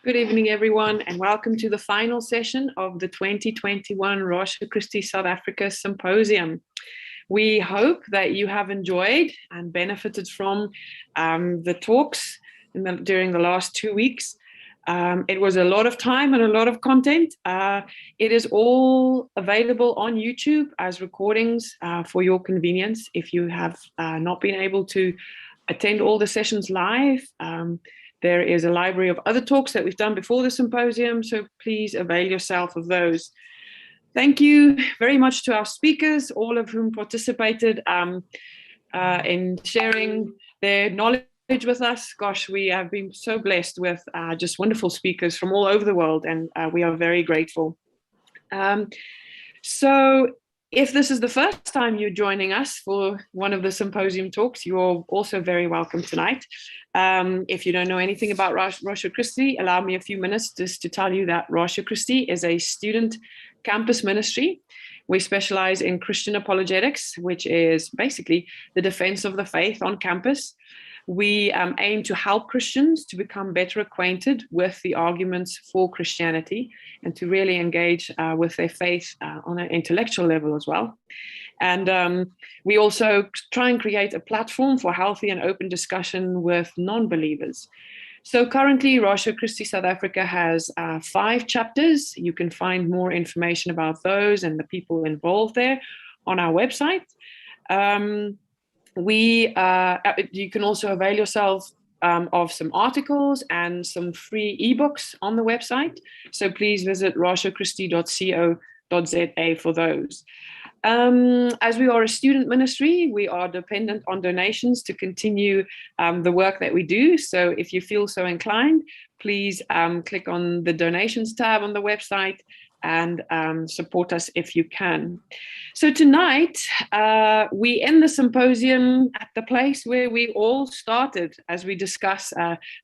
Good evening, everyone, and welcome to the final session of the 2021 Ratio Christi South Africa Symposium. We hope that you have enjoyed and benefited from the talks during the last 2 weeks. It was a lot of time and a lot of content. It is all available on YouTube as recordings for your convenience. If you have not been able to attend all the sessions live, there is a library of other talks that we've done before the symposium, so please avail yourself of those. Thank you very much to our speakers, all of whom participated in sharing their knowledge with us. Gosh, we have been so blessed with just wonderful speakers from all over the world, and we are very grateful. So if this is the first time you're joining us for one of the symposium talks, you're also very welcome tonight. If you don't know anything about Ratio Christi, allow me a few minutes just to tell you that Ratio Christi is a student campus ministry. We specialize in Christian apologetics, which is basically the defense of the faith on campus. We aim to help Christians to become better acquainted with the arguments for Christianity and to really engage with their faith on an intellectual level as well. And we also try and create a platform for healthy and open discussion with non-believers. So currently, Ratio Christi South Africa has 5 chapters. You can find more information about those and the people involved there on our website. You can also avail yourself of some articles and some free ebooks on the website. So please visit ratiochristi.co.za for those. As we are a student ministry, we are dependent on donations to continue the work that we do. So if you feel so inclined, please click on the donations tab on the website and support us if you can. So tonight, we end the symposium at the place where we all started as we discuss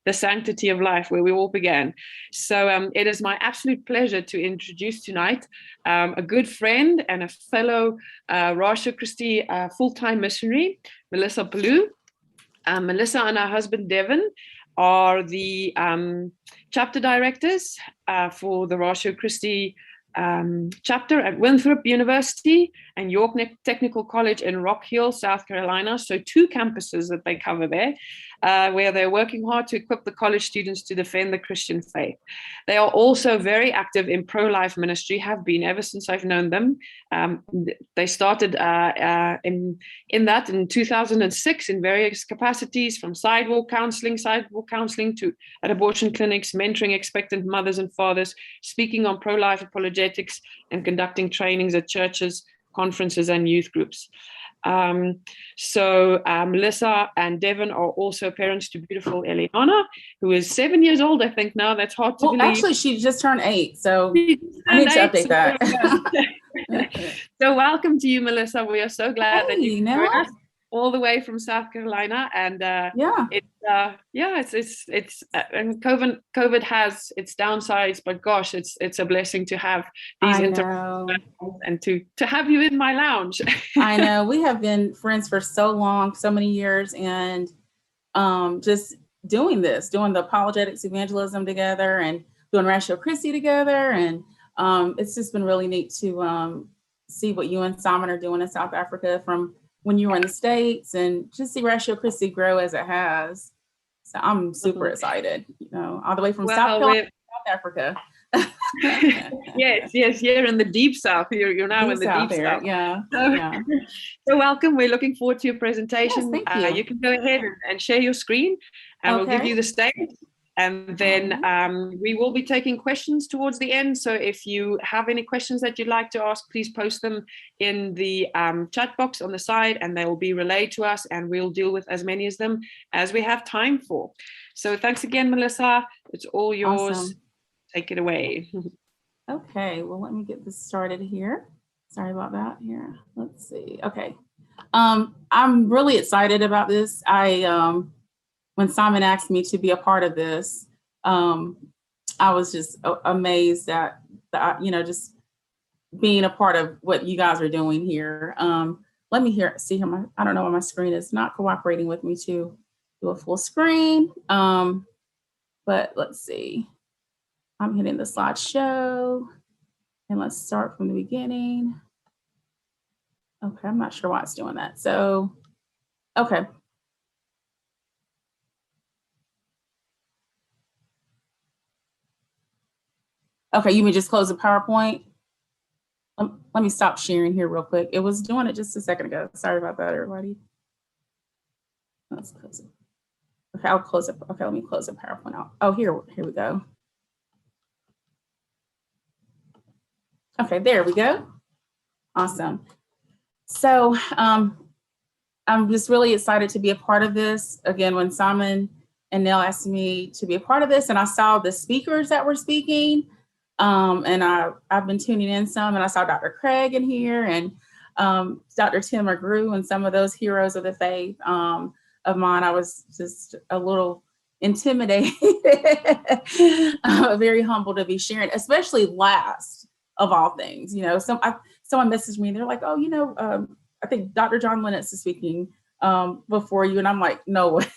the sanctity of life, where we all began. So it is my absolute pleasure to introduce tonight a good friend and a fellow Ratio Christi full-time missionary, Melissa Pellew. Melissa and her husband, Devin, are the chapter directors for the Ratio Christi chapter at Winthrop University and York Technical College in Rock Hill, South Carolina. So 2 campuses that they cover there, where they're working hard to equip the college students to defend the Christian faith. They are also very active in pro-life ministry, have been ever since I've known them. They started in that in 2006 in various capacities, from sidewalk counseling to at abortion clinics, mentoring expectant mothers and fathers, speaking on pro-life apologetics, and conducting trainings at churches, conferences, and youth groups. Melissa and Devin are also parents to beautiful Eliana, who is 7 years old, I think now. That's hard to believe. Actually, she just turned 8, so I need to update that. So welcome to you, Melissa. We are so glad that you joined us all the way from South Carolina, and COVID has its downsides, but gosh, it's a blessing to have these interactions and to have you in my lounge. I know, we have been friends for so long, so many years, and just doing the apologetics evangelism together and doing Ratio Christi together, and it's just been really neat to see what you and Simon are doing in South Africa from when you were in the States, and just see Ratio Christi grow as it has. So I'm super excited, all the way from South Africa. Yes, you're in the deep south. You're now in the deep here. south. Yeah. So welcome. We're looking forward to your presentation. Yes, thank you. You can go ahead and share your screen, and we'll give you the stage. And then we will be taking questions towards the end. So if you have any questions that you'd like to ask, please post them in the chat box on the side, and they will be relayed to us, and we'll deal with as many of them as we have time for. So thanks again, Melissa. It's all yours. Awesome. Take it away. Okay, well, let me get this started here. Sorry about that here. Let's see. Okay. I'm really excited about this. When Simon asked me to be a part of this, I was just amazed at just being a part of what you guys are doing here. Let me see here. I don't know why my screen is not cooperating with me to do a full screen. But let's see. I'm hitting the slideshow, and let's start from the beginning. Okay, I'm not sure why it's doing that. So, okay. Okay, you may just close the PowerPoint. Let me stop sharing here real quick. It was doing it just a second ago. Sorry about that, everybody. Let's close it. Okay, I'll close it. Okay, let me close the PowerPoint out. Oh, here we go. Okay, there we go. Awesome. So I'm just really excited to be a part of this. Again, when Simon and Nell asked me to be a part of this, and I saw the speakers that were speaking, and I've been tuning in some, and I saw Dr. Craig in here, and Dr. Tim McGrew, and some of those heroes of the faith of mine. I was just a little intimidated, very humble to be sharing, especially last of all things. Someone messaged me and they're like, oh, I think Dr. John Lennox is speaking before you. And I'm like, no way.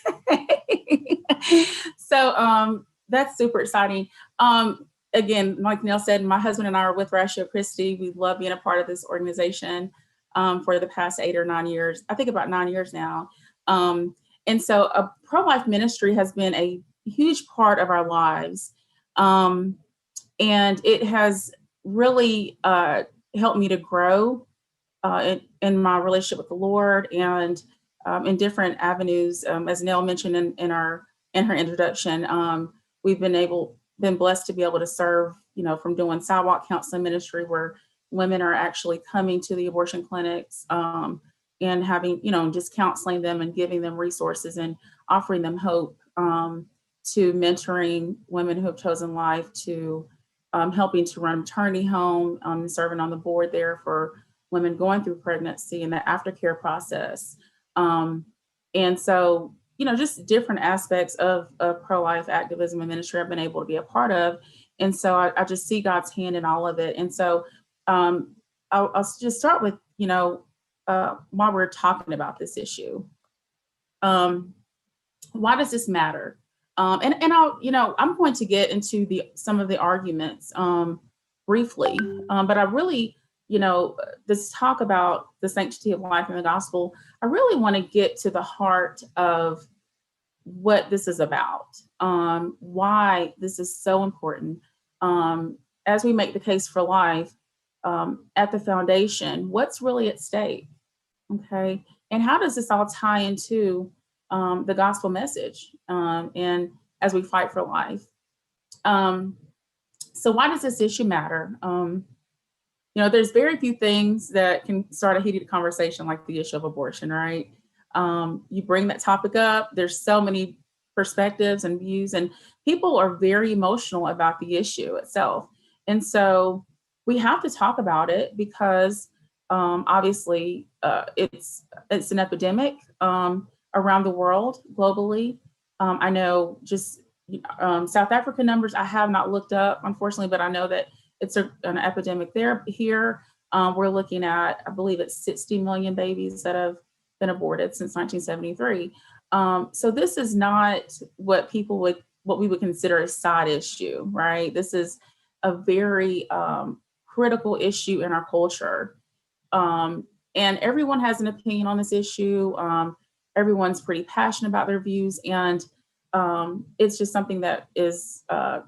So that's super exciting. Again, like Neil said, my husband and I are with Ratio Christi. We love being a part of this organization for the past 8 or 9 years. I think about 9 years now. And so a pro-life ministry has been a huge part of our lives. And it has really helped me to grow in my relationship with the Lord, and in different avenues. As Nell mentioned in her introduction, we've been blessed to be able to serve, from doing sidewalk counseling ministry where women are actually coming to the abortion clinics and having, just counseling them and giving them resources and offering them hope, to mentoring women who have chosen life, to helping to run a maternity home, and serving on the board there for women going through pregnancy and the aftercare process. And so, just different aspects of pro-life activism and ministry I've been able to be a part of. And so I just see God's hand in all of it. And so I'll just start with, while we're talking about this issue, why does this matter? And I'll, I'm going to get into some of the arguments briefly, but I really, this talk about the sanctity of life in the gospel, I really want to get to the heart of what this is about, why this is so important. As we make the case for life, at the foundation, what's really at stake, okay? And how does this all tie into the gospel message, and as we fight for life? So why does this issue matter? There's very few things that can start a heated conversation like the issue of abortion, right? You bring that topic up, there's so many perspectives and views, and people are very emotional about the issue itself. And so we have to talk about it because obviously it's an epidemic around the world, globally. I know just South Africa numbers I have not looked up, unfortunately, but I know that it's an epidemic here. We're looking at, I believe it's 60 million babies that have been aborted since 1973. So this is not what we would consider a side issue, right? This is a very critical issue in our culture. And everyone has an opinion on this issue. Everyone's pretty passionate about their views, and it's just something that is that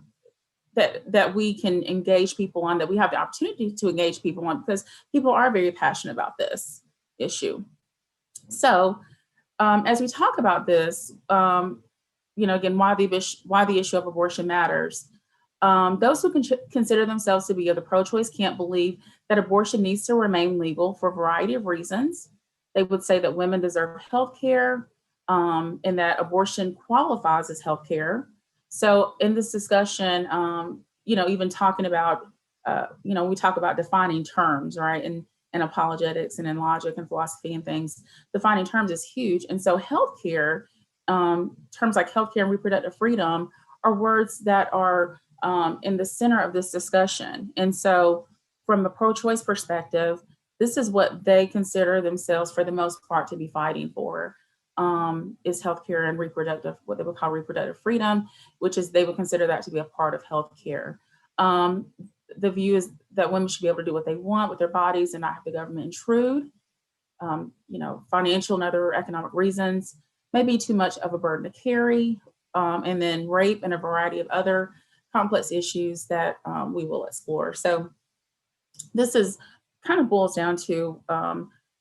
that we can engage people on, that we have the opportunity to engage people on, because people are very passionate about this issue. So as we talk about this, again, why the issue of abortion matters. Those who consider themselves to be of the pro-choice camp believe that abortion needs to remain legal for a variety of reasons. They would say that women deserve health care, and that abortion qualifies as health care. So in this discussion, even talking about, we talk about defining terms, right? And apologetics and in logic and philosophy and things, defining terms is huge. And so healthcare, terms like healthcare and reproductive freedom are words that are in the center of this discussion. And so from a pro-choice perspective, this is what they consider themselves for the most part to be fighting for, is healthcare and what they would call reproductive freedom, which is they would consider that to be a part of healthcare. The view is that women should be able to do what they want with their bodies and not have the government intrude. Financial and other economic reasons may be too much of a burden to carry, and then rape and a variety of other complex issues that we will explore. So this is kind of boils down to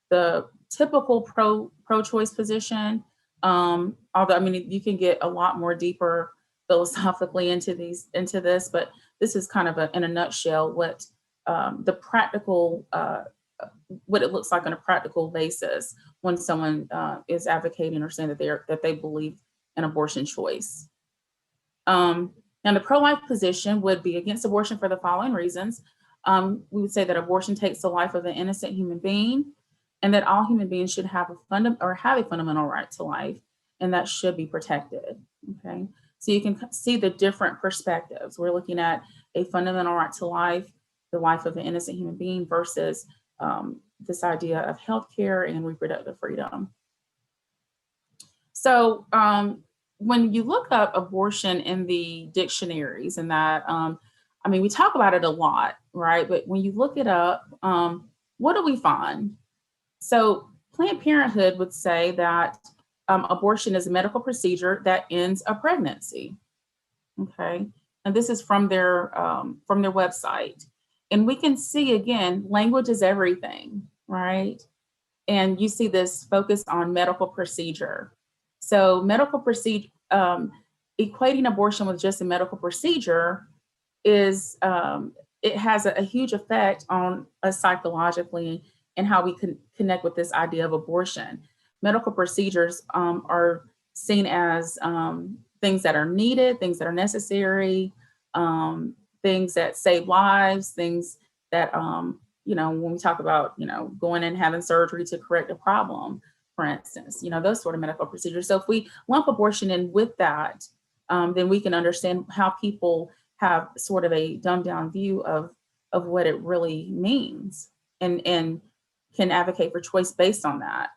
the typical pro-choice position. Although, you can get a lot more deeper philosophically into this, but this is kind of in a nutshell what the practical, what it looks like on a practical basis when someone is advocating or saying that they believe in abortion choice. Now, the pro-life position would be against abortion for the following reasons. We would say that abortion takes the life of an innocent human being, and that all human beings should have a fundamental right to life, and that should be protected. Okay, so you can see the different perspectives. We're looking at a fundamental right to life, the life of an innocent human being, versus this idea of healthcare and reproductive freedom. So when you look up abortion in the dictionaries, and that, we talk about it a lot, right? But when you look it up, what do we find? So Planned Parenthood would say that abortion is a medical procedure that ends a pregnancy. Okay, and this is from their website. And we can see, again, language is everything, right? And you see this focus on medical procedure. So medical procedure, equating abortion with just a medical procedure is, it has a huge effect on us psychologically and how we can connect with this idea of abortion. Medical procedures are seen as things that are needed, things that are necessary, things that save lives, things that, when we talk about, going and having surgery to correct a problem, for instance, those sort of medical procedures. So if we lump abortion in with that, then we can understand how people have sort of a dumbed down view of what it really means, and can advocate for choice based on that.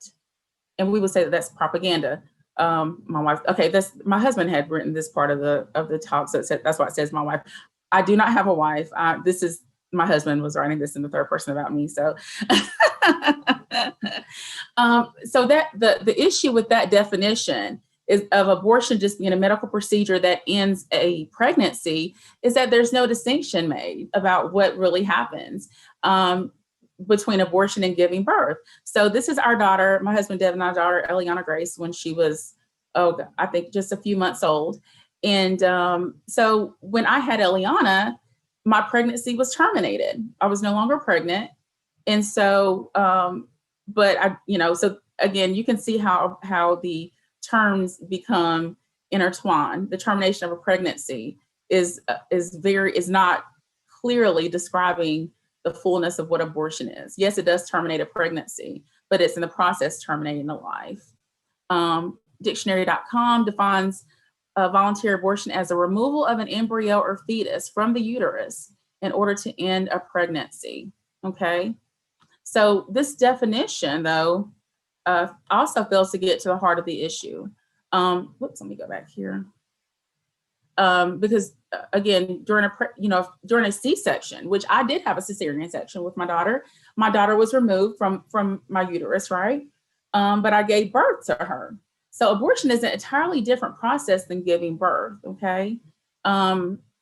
And we would say that that's propaganda. My wife, my husband had written this part of the talk, so that's why it says my wife. I do not have a wife. This is my husband was writing this in the third person about me. So, so that the issue with that definition is of abortion just being a medical procedure that ends a pregnancy is that there's no distinction made about what really happens between abortion and giving birth. So this is our daughter, my husband Devin, our daughter Eliana Grace, when she was, I think just a few months old. And so when I had Eliana, my pregnancy was terminated. I was no longer pregnant. And so, so again, you can see how the terms become intertwined. The termination of a pregnancy is not clearly describing the fullness of what abortion is. Yes, it does terminate a pregnancy, but it's in the process terminating a life. Dictionary.com defines voluntary abortion as a removal of an embryo or fetus from the uterus in order to end a pregnancy. Okay, so this definition, though, also fails to get to the heart of the issue. Let me go back here. Because again, during a C-section, which I did have a cesarean section with my daughter was removed from my uterus, right? But I gave birth to her. So abortion is an entirely different process than giving birth, okay?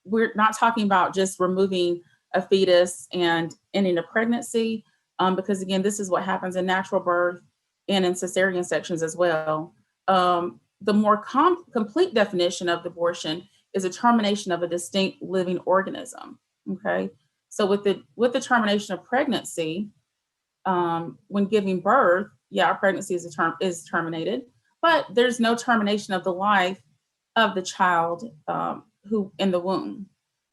we're not talking about just removing a fetus and ending a pregnancy, because again, this is what happens in natural birth and in cesarean sections as well. The more complete definition of abortion is a termination of a distinct living organism. Okay, so with the termination of pregnancy, when giving birth, yeah, our pregnancy is terminated, but there's no termination of the life of the child who in the womb.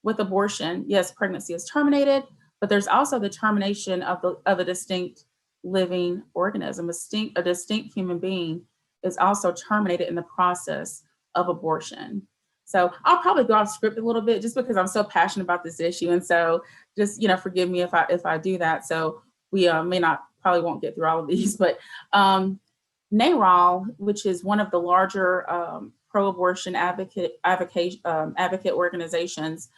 With abortion, yes, pregnancy is terminated, but there's also the termination of a distinct living organism. A distinct human being is also terminated in the process of abortion. So I'll probably go off script a little bit just because I'm so passionate about this issue, and so just forgive me if I do that. So we probably won't get through all of these, but NARAL, which is one of the larger pro-abortion advocate organizations,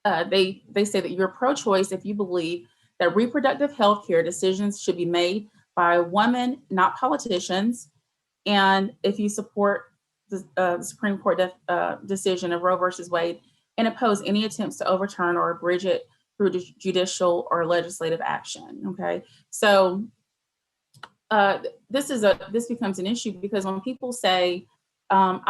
they say that you're pro-choice if you believe that reproductive health care decisions should be made by women, not politicians, and if you support the Supreme Court decision of Roe versus Wade and oppose any attempts to overturn or abridge it through judicial or legislative action. Okay, so this becomes an issue because when people say, I'm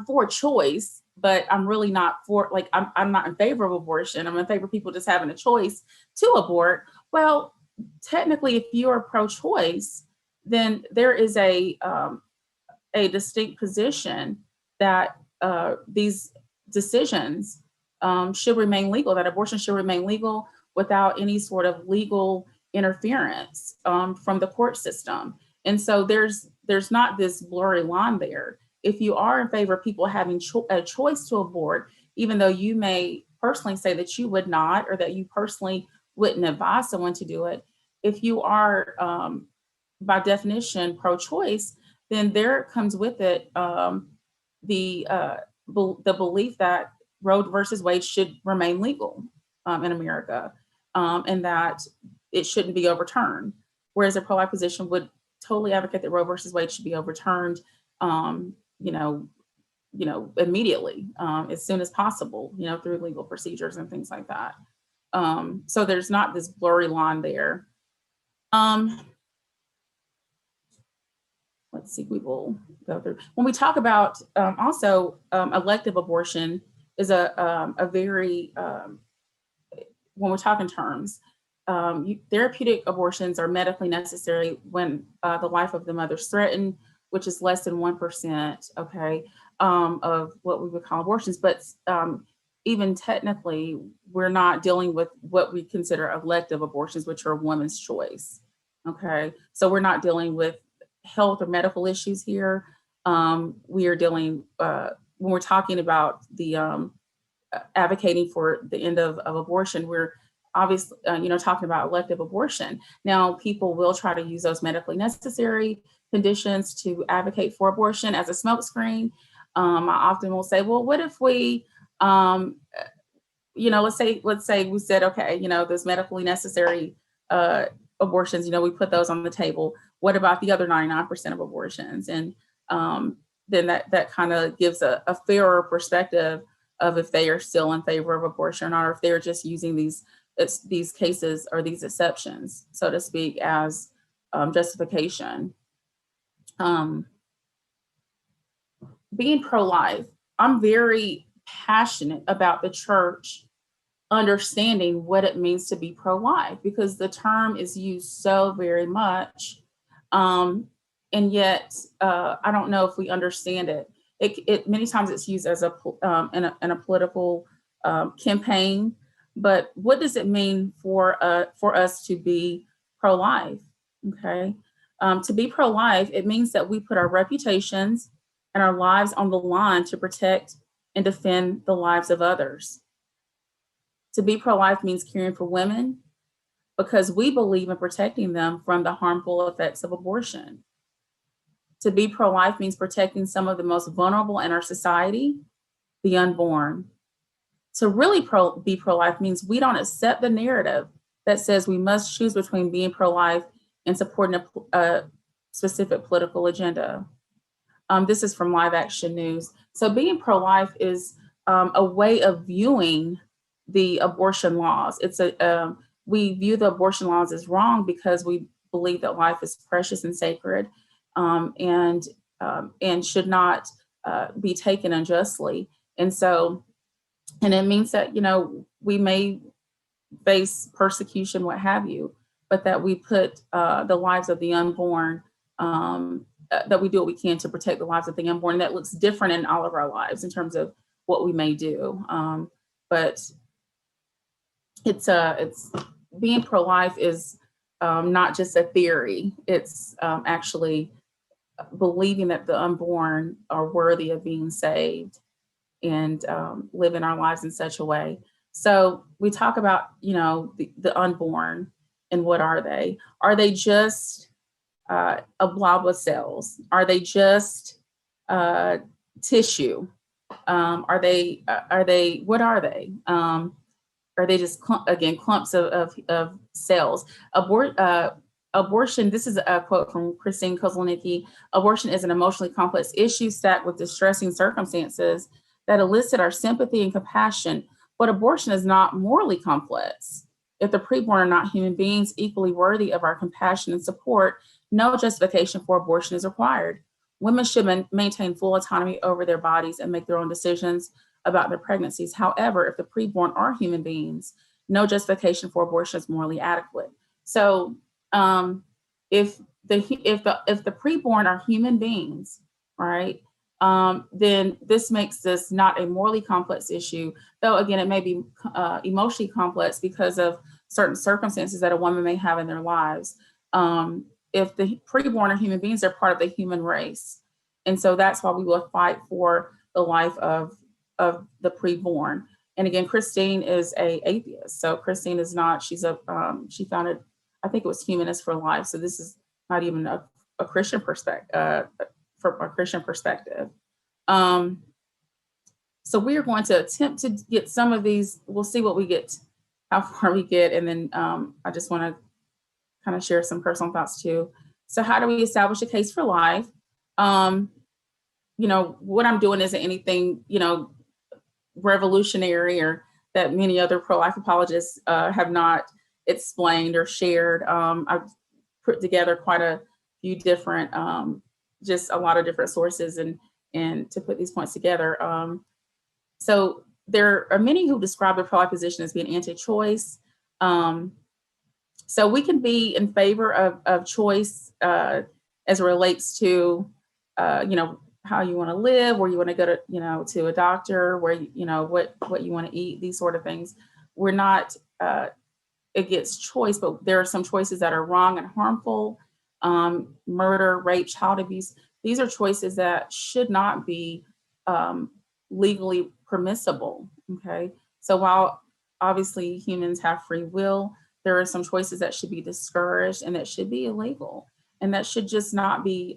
for choice, but I'm really not for, like, I'm not in favor of abortion. I'm in favor of people just having a choice to abort. Well, technically, if you are pro-choice, then there is a distinct position that these decisions should remain legal, that abortion should remain legal without any sort of legal interference from the court system. And so there's not this blurry line there. If you are in favor of people having a choice to abort, even though you may personally say that you would not, or that you personally wouldn't advise someone to do it, if you are by definition pro-choice, then there comes with it the belief that Roe versus Wade should remain legal in America, and that it shouldn't be overturned. Whereas a pro-life position would totally advocate that Roe versus Wade should be overturned, immediately, as soon as possible, through legal procedures and things like that. So there's not this blurry line there. Let's see, we will go through. When we talk about elective abortion is a very, when we're talking terms, therapeutic abortions are medically necessary when the life of the mother is threatened, which is less than 1%, okay, of what we would call abortions. But even technically, we're not dealing with what we consider elective abortions, which are a woman's choice, okay? So we're not dealing with health or medical issues here. We are dealing, when we're talking about the advocating for the end of abortion, we're obviously, talking about elective abortion. Now, people will try to use those medically necessary conditions to advocate for abortion as a smokescreen. I often will say, well, what if we, let's say we said, okay, those medically necessary abortions, we put those on the table. What about the other 99% of abortions? And then that kind of gives a fairer perspective of if they are still in favor of abortion or if they're just using these cases or these exceptions, so to speak, as justification. Being pro-life, I'm very passionate about the church understanding what it means to be pro-life, because the term is used so very much, and yet I don't know if we understand it. It many times it's used as in a political campaign, but what does it mean for us to be pro-life? Okay, to be pro-life, it means that we put our reputations and our lives on the line to protect and defend the lives of others. To be pro-life means caring for women because we believe in protecting them from the harmful effects of abortion. To be pro-life means protecting some of the most vulnerable in our society, the unborn. To really be pro-life means we don't accept the narrative that says we must choose between being pro-life and supporting a specific political agenda. This is from Live Action News. So being pro-life is a way of viewing the abortion laws. We view the abortion laws as wrong because we believe that life is precious and sacred, and should not be taken unjustly. And it means that, we may face persecution, what have you, but that we put the lives of the unborn, that we do what we can to protect the lives of the unborn. And that looks different in all of our lives in terms of what we may do. But it's being pro-life is not just a theory. It's actually believing that the unborn are worthy of being saved and living our lives in such a way. So we talk about, the unborn, and what are they? Are they just a blob of cells? Are they just tissue? What are they? Are they just clumps of cells? Abortion, this is a quote from Christine Kozlnicki. Abortion is an emotionally complex issue stacked with distressing circumstances that elicit our sympathy and compassion, but abortion is not morally complex. If the preborn are not human beings equally worthy of our compassion and support, no justification for abortion is required. Women should maintain full autonomy over their bodies and make their own decisions about their pregnancies. However, if the preborn are human beings, no justification for abortion is morally adequate. So, if the preborn are human beings, right, then this makes this not a morally complex issue, though again, it may be emotionally complex because of certain circumstances that a woman may have in their lives. If the preborn are human beings, they're part of the human race. And so that's why we will fight for the life of the preborn. And again, Christine is a atheist. So Christine is not, she founded, I think it was Humanists for Life. So this is not even a Christian perspective, from a Christian perspective. So we are going to attempt to get some of these. We'll see what we get, how far we get. And then I just want to kind of share some personal thoughts too. So how do we establish a case for life? What I'm doing isn't anything, revolutionary or that many other pro-life apologists have not explained or shared. I've put together quite a few different, just a lot of different sources and to put these points together. So there are many who describe the pro-life position as being anti-choice. So we can be in favor of choice as it relates to, how you want to live, where you want to go to, to a doctor, where, what you want to eat, these sort of things. We're not against choice, but there are some choices that are wrong and harmful. Murder, rape, child abuse. These are choices that should not be legally permissible. Okay. So while obviously humans have free will, there are some choices that should be discouraged and that should be illegal. And that should just not be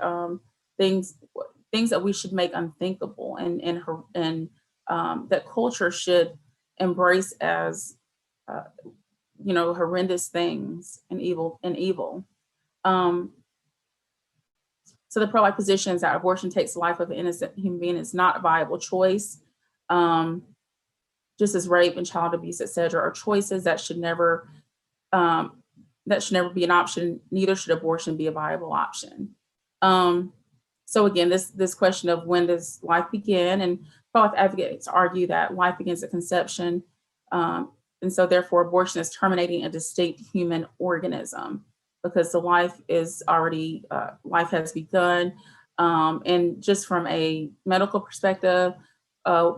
things that we should make unthinkable and that culture should embrace as horrendous things and evil. So the pro-life position is that abortion takes the life of an innocent human being is not a viable choice, just as rape and child abuse, et cetera, are choices that should never be an option. Neither should abortion be a viable option. So again, this question of when does life begin, and pro-life advocates argue that life begins at conception, and so therefore abortion is terminating a distinct human organism because the life is already life has begun. And just from a medical perspective,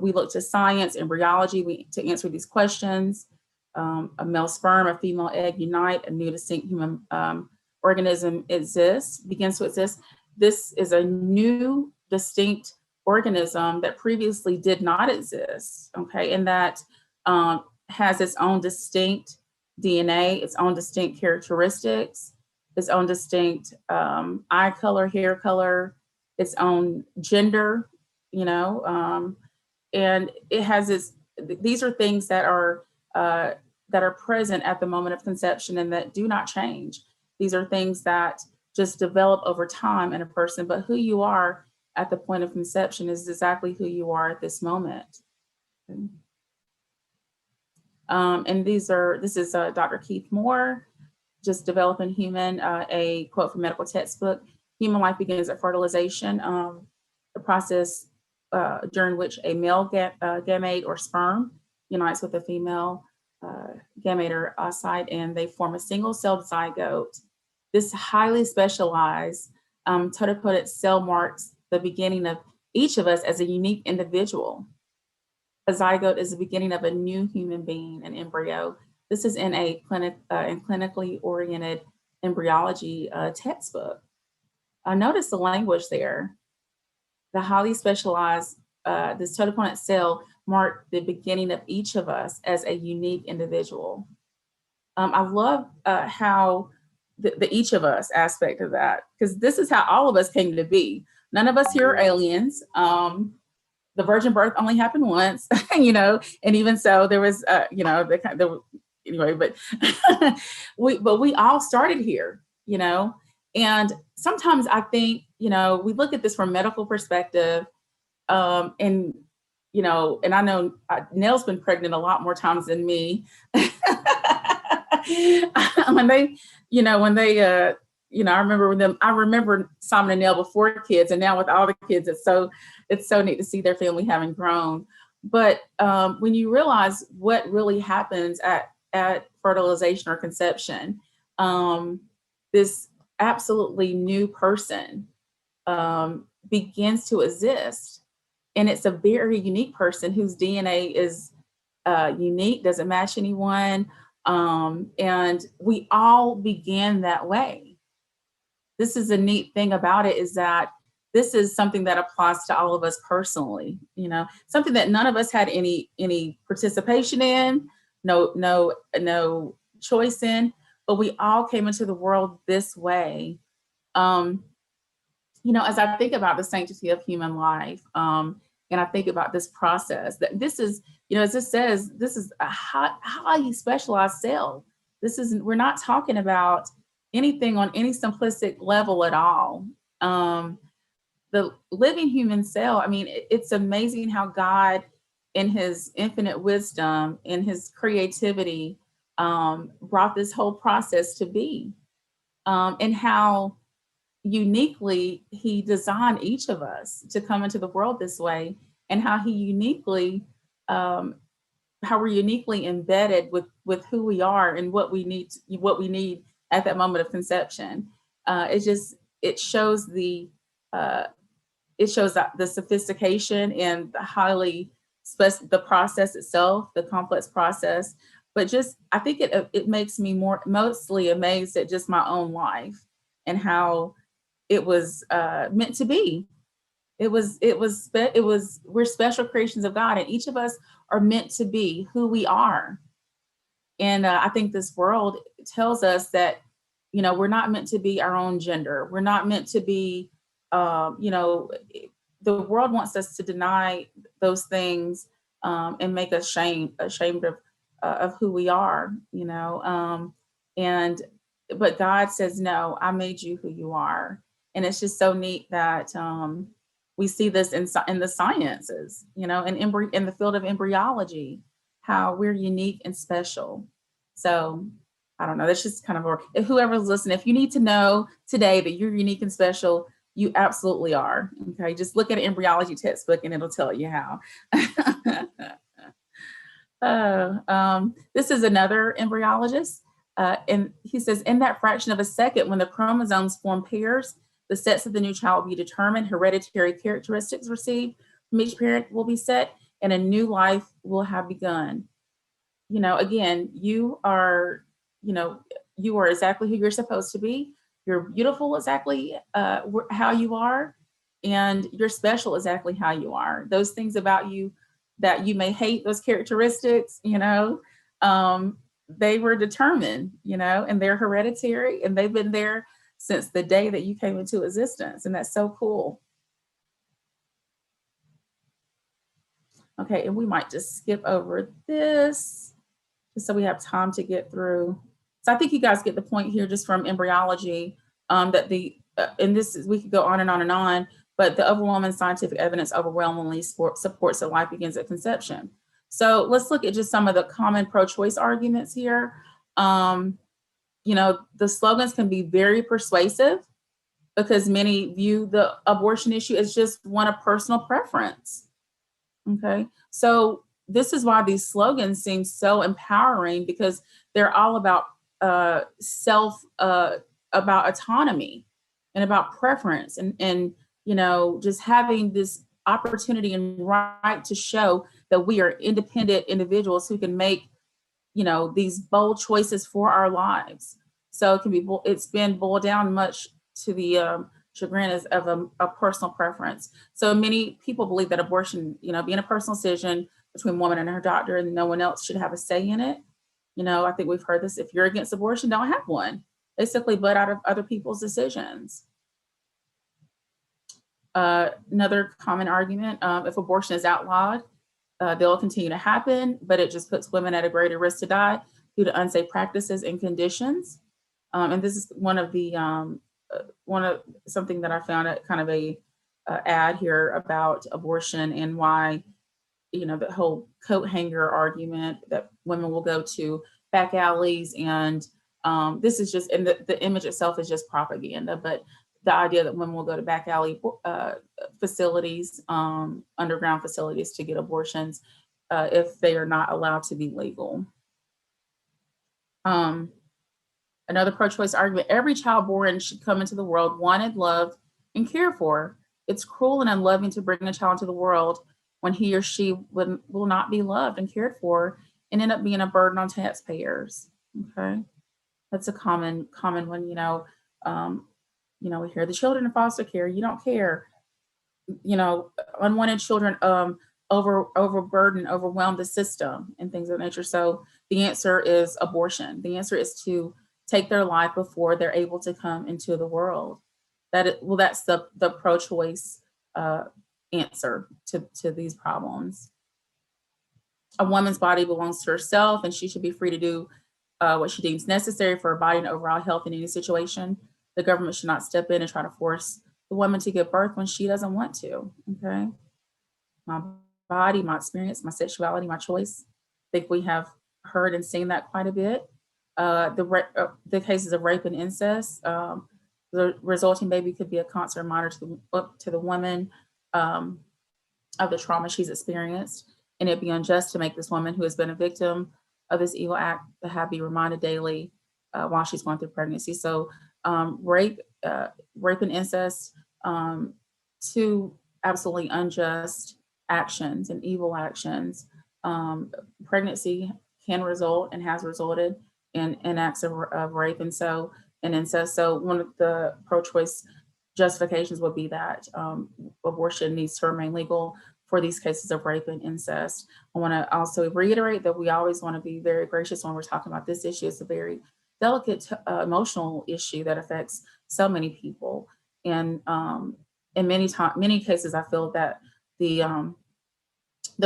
we look to science, embryology, to answer these questions. A male sperm, a female egg unite, a new distinct human organism begins to exist. This is a new distinct organism that previously did not exist, okay, and that has its own distinct DNA, its own distinct characteristics, its own distinct eye color, hair color, its own gender, and it has these are things that are present at the moment of conception and that do not change. These are things that just develop over time in a person, but who you are at the point of conception is exactly who you are at this moment. And this is Dr. Keith Moore, just Developing Human, a quote from medical textbook. Human life begins at fertilization, the process during which a male gamete or sperm unites with a female gamete or oocyte, and they form a single-celled zygote. This highly specialized totipotent cell marks the beginning of each of us as a unique individual. A zygote is the beginning of a new human being, an embryo. This is in a clinically oriented embryology textbook. Notice the language there. The highly specialized, this totipotent cell marked the beginning of each of us as a unique individual. I love how the each of us aspect of that, because this is how all of us came to be. None of us here are aliens. The virgin birth only happened once, you know, and even so, there was, you know, anyway, but we all started here, you know, and sometimes I think, you know, we look at this from a medical perspective, and, you know, and I know Nell's been pregnant a lot more times than me. when they, you know, I remember Simon and Nell before kids, and now with all the kids, it's so neat to see their family having grown. But when you realize what really happens at fertilization or conception, this absolutely new person begins to exist. And it's a very unique person whose DNA is unique, doesn't match anyone. And we all began that way. This is a neat thing about it, is that this is something that applies to all of us personally, you know, something that none of us had any participation in, no choice in, but we all came into the world this way. You know, as I think about the sanctity of human life, and I think about this process, that this is, you know, as it says, this is a highly specialized cell. We're not talking about anything on any simplistic level at all. The living human cell, I mean, it's amazing how God, in his infinite wisdom, in his creativity, brought this whole process to be, and how uniquely he designed each of us to come into the world this way, and how he uniquely, how we're uniquely embedded with who we are and what we need at that moment of conception. It shows the sophistication and the process itself, the complex process. But just, I think it makes me mostly amazed at just my own life and how it was meant to be. We're special creations of God, and each of us are meant to be who we are. And I think this world tells us that, you know, we're not meant to be our own gender. We're not meant to be, you know, the world wants us to deny those things and make us ashamed of who we are, you know. But God says, no, I made you who you are. And it's just so neat that we see this in the sciences, you know, in the field of embryology, how we're unique and special. So I don't know, that's just kind of, if whoever's listening, if you need to know today that you're unique and special, you absolutely are. Okay, just look at an embryology textbook and it'll tell you how. This is another embryologist. And he says, in that fraction of a second, when the chromosomes form pairs, the sex of the new child will be determined, hereditary characteristics received from each parent will be set, and a new life will have begun. You know, again, you are exactly who you're supposed to be. You're beautiful exactly how you are, and you're special exactly how you are. Those things about you that you may hate, those characteristics, you know, they were determined, you know, and they're hereditary, and they've been there since the day that you came into existence. And that's so cool. Okay, and we might just skip over this just so we have time to get through. So I think you guys get the point here just from embryology, that and we could go on and on and on, but the overwhelming scientific evidence overwhelmingly supports that life begins at conception. So let's look at just some of the common pro-choice arguments here. You know, the slogans can be very persuasive because many view the abortion issue as just one of personal preference. Okay, so this is why these slogans seem so empowering, because they're all about about autonomy and about preference, and you know, just having this opportunity and right to show that we are independent individuals who can make, you know, these bold choices for our lives. So it can be, it's been boiled down much to the chagrin of a personal preference. So many people believe that abortion, you know, being a personal decision between a woman and her doctor, and no one else should have a say in it. You know, I think we've heard this: if you're against abortion, don't have one. Basically, butt out of other people's decisions. Another common argument: if abortion is outlawed, they'll continue to happen, but it just puts women at a greater risk to die due to unsafe practices and conditions. And this is one of something that I found at kind of a ad here about abortion, and why, you know, the whole coat hanger argument that women will go to back alleys, and this is just, and the image itself is just propaganda, but the idea that women will go to back alley facilities, underground facilities, to get abortions if they are not allowed to be legal. Another pro-choice argument: every child born should come into the world wanted, loved, and cared for. It's cruel and unloving to bring a child into the world when he or she will not be loved and cared for, and end up being a burden on taxpayers. Okay, that's a common one. You know, we hear the children in foster care, you don't care. You know, unwanted children overwhelm the system and things of that nature. So the answer is abortion. The answer is to take their life before they're able to come into the world. That's the pro-choice answer to these problems. A woman's body belongs to herself, and she should be free to do what she deems necessary for her body and overall health in any situation. The government should not step in and try to force the woman to give birth when she doesn't want to. Okay, my body, my experience, my sexuality, my choice. I think we have heard and seen that quite a bit. The cases of rape and incest, the resulting baby could be a constant reminder to the woman of the trauma she's experienced, and it'd be unjust to make this woman who has been a victim of this evil act to have be reminded daily while she's going through pregnancy. So rape and incest, two absolutely unjust actions and evil actions. Pregnancy can result and has resulted in acts of rape and incest. So one of the pro-choice justifications would be that abortion needs to remain legal for these cases of rape and incest. I want to also reiterate that we always want to be very gracious when we're talking about this issue. It's a very delicate emotional issue that affects so many people, and in many cases, I feel that the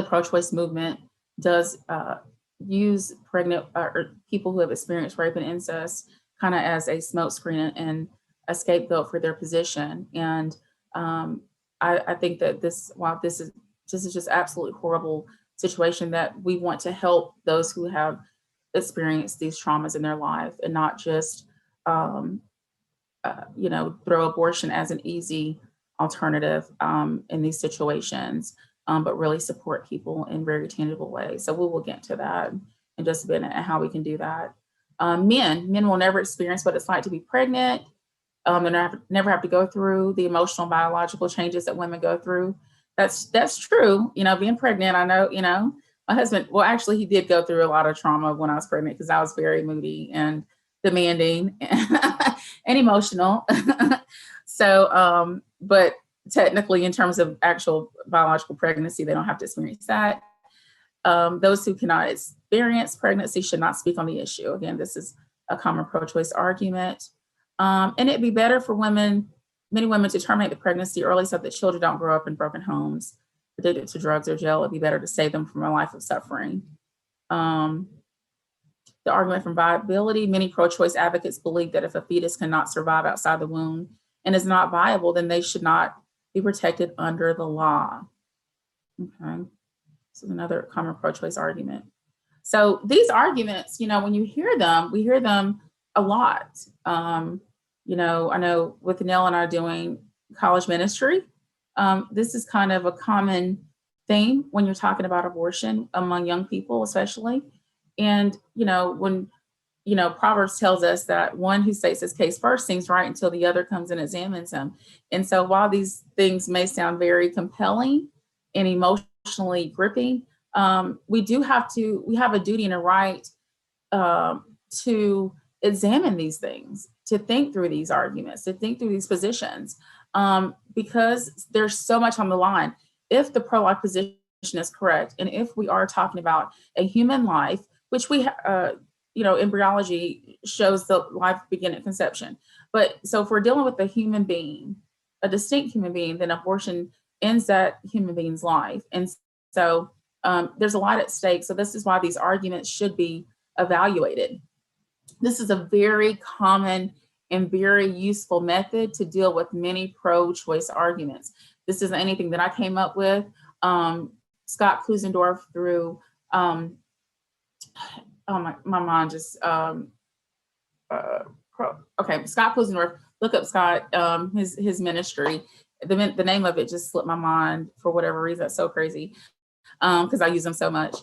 pro-choice movement does use pregnant or people who have experienced rape and incest kind of as a smokescreen and a scapegoat for their position. And I think that this is just absolutely horrible situation, that we want to help those who have experienced these traumas in their life, and not just throw abortion as an easy alternative in these situations, but really support people in very tangible ways. So we will get to that in just a minute and how we can do that. Men will never experience what it's like to be pregnant. They never have to go through the emotional, biological changes that women go through. That's true. You know, being pregnant, I know, you know, my husband, well, actually, he did go through a lot of trauma when I was pregnant, because I was very moody and demanding and emotional. So, but technically, in terms of actual biological pregnancy, they don't have to experience that. Those who cannot experience pregnancy should not speak on the issue. Again, this is a common pro-choice argument. And it'd be better for many women to terminate the pregnancy early so that children don't grow up in broken homes, addicted to drugs or jail. It'd be better to save them from a life of suffering. The argument from viability: many pro-choice advocates believe that if a fetus cannot survive outside the womb and is not viable, then they should not be protected under the law. Okay, so another common pro-choice argument. So these arguments, when you hear them, we hear them a lot. I know with Nell and I doing college ministry, this is kind of a common theme when you're talking about abortion among young people, especially. And, when, Proverbs tells us that one who states his case first seems right until the other comes and examines him. And so while these things may sound very compelling and emotionally gripping, we have a duty and a right to examine these things, to think through these arguments, to think through these positions, because there's so much on the line. If the pro-life position is correct, and if we are talking about a human life, which embryology shows the life begin at conception. But so if we're dealing with a human being, a distinct human being, then abortion ends that human being's life. And so there's a lot at stake. So this is why these arguments should be evaluated. This is a very common and very useful method to deal with many pro-choice arguments. This isn't anything that I came up with. Scott Klusendorf through, my mind just, Scott Klusendorf, look up Scott, his ministry. The name of it just slipped my mind for whatever reason. That's so crazy because I use them so much.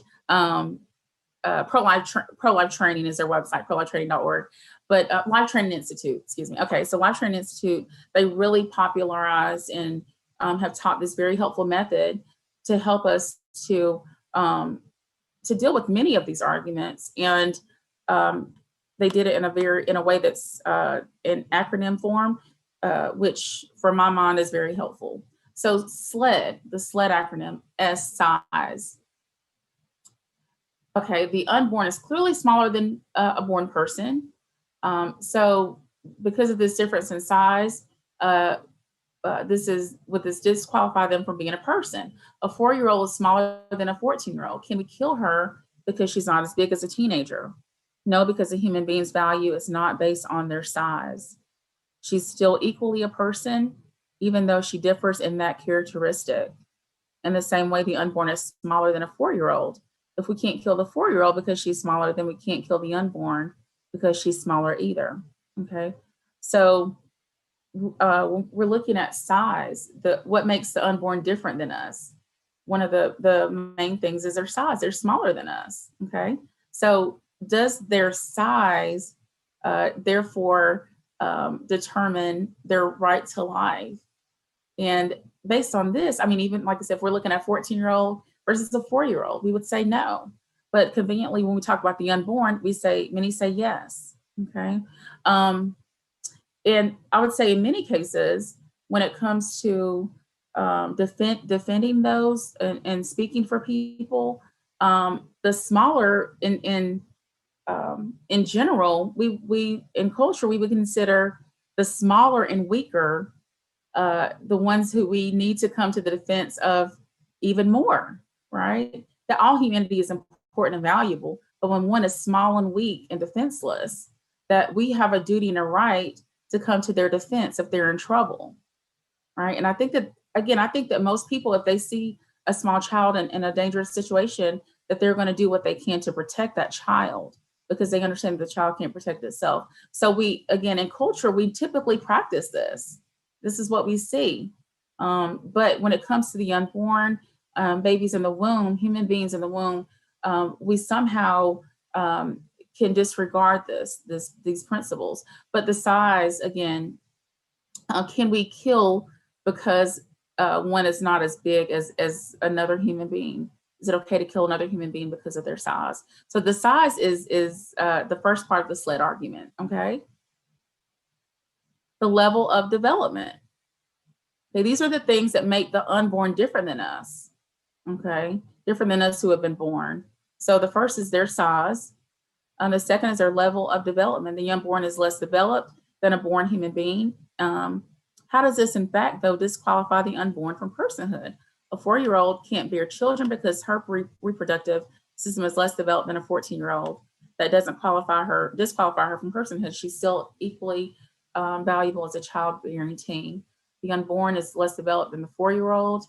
Pro-life training is their website, prolifetraining.org, but Life Training Institute, excuse me. Okay, so Life Training Institute, they really popularized and have taught this very helpful method to help us to deal with many of these arguments. And they did it in a way that's in acronym form, which for my mind is very helpful. So SLED, the SLED acronym, S, size. Okay, the unborn is clearly smaller than a born person. So because of this difference in size, this disqualify them from being a person. A 4-year-old is smaller than a 14-year-old. Can we kill her because she's not as big as a teenager? No, because a human being's value is not based on their size. She's still equally a person, even though she differs in that characteristic. In the same way, the unborn is smaller than a 4-year-old. If we can't kill the 4-year-old because she's smaller, then we can't kill the unborn because she's smaller either. Okay, so we're looking at size. What makes the unborn different than us? One of the main things is their size. They're smaller than us. Okay, so does their size therefore determine their right to life? And based on this, I mean, even like I said, if we're looking at a 14-year-old versus a 4-year-old, we would say no. But conveniently, when we talk about the unborn, many say yes. Okay. And I would say in many cases, when it comes to defending those and speaking for people, the smaller in general, we in culture, we would consider the smaller and weaker the ones who we need to come to the defense of even more, right? That all humanity is important and valuable, but when one is small and weak and defenseless, that we have a duty and a right to come to their defense if they're in trouble, right? And I think that most people, if they see a small child in a dangerous situation, that they're going to do what they can to protect that child because they understand that the child can't protect itself. So we, again, in culture, we typically practice this. This is what we see. But when it comes to the unborn, babies in the womb, human beings in the womb, we somehow can disregard these principles. But the size, again, can we kill because one is not as big as another human being? Is it okay to kill another human being because of their size? So the size is the first part of the SLED argument, okay? The level of development. Okay, these are the things that make the unborn different than us, okay? Different than us who have been born. So the first is their size. The second is their level of development. The unborn is less developed than a born human being. How does this, in fact, though, disqualify the unborn from personhood? A 4-year-old can't bear children because her reproductive system is less developed than a 14-year-old. That doesn't disqualify her from personhood. She's still equally valuable as a childbearing teen. The unborn is less developed than the 4-year-old.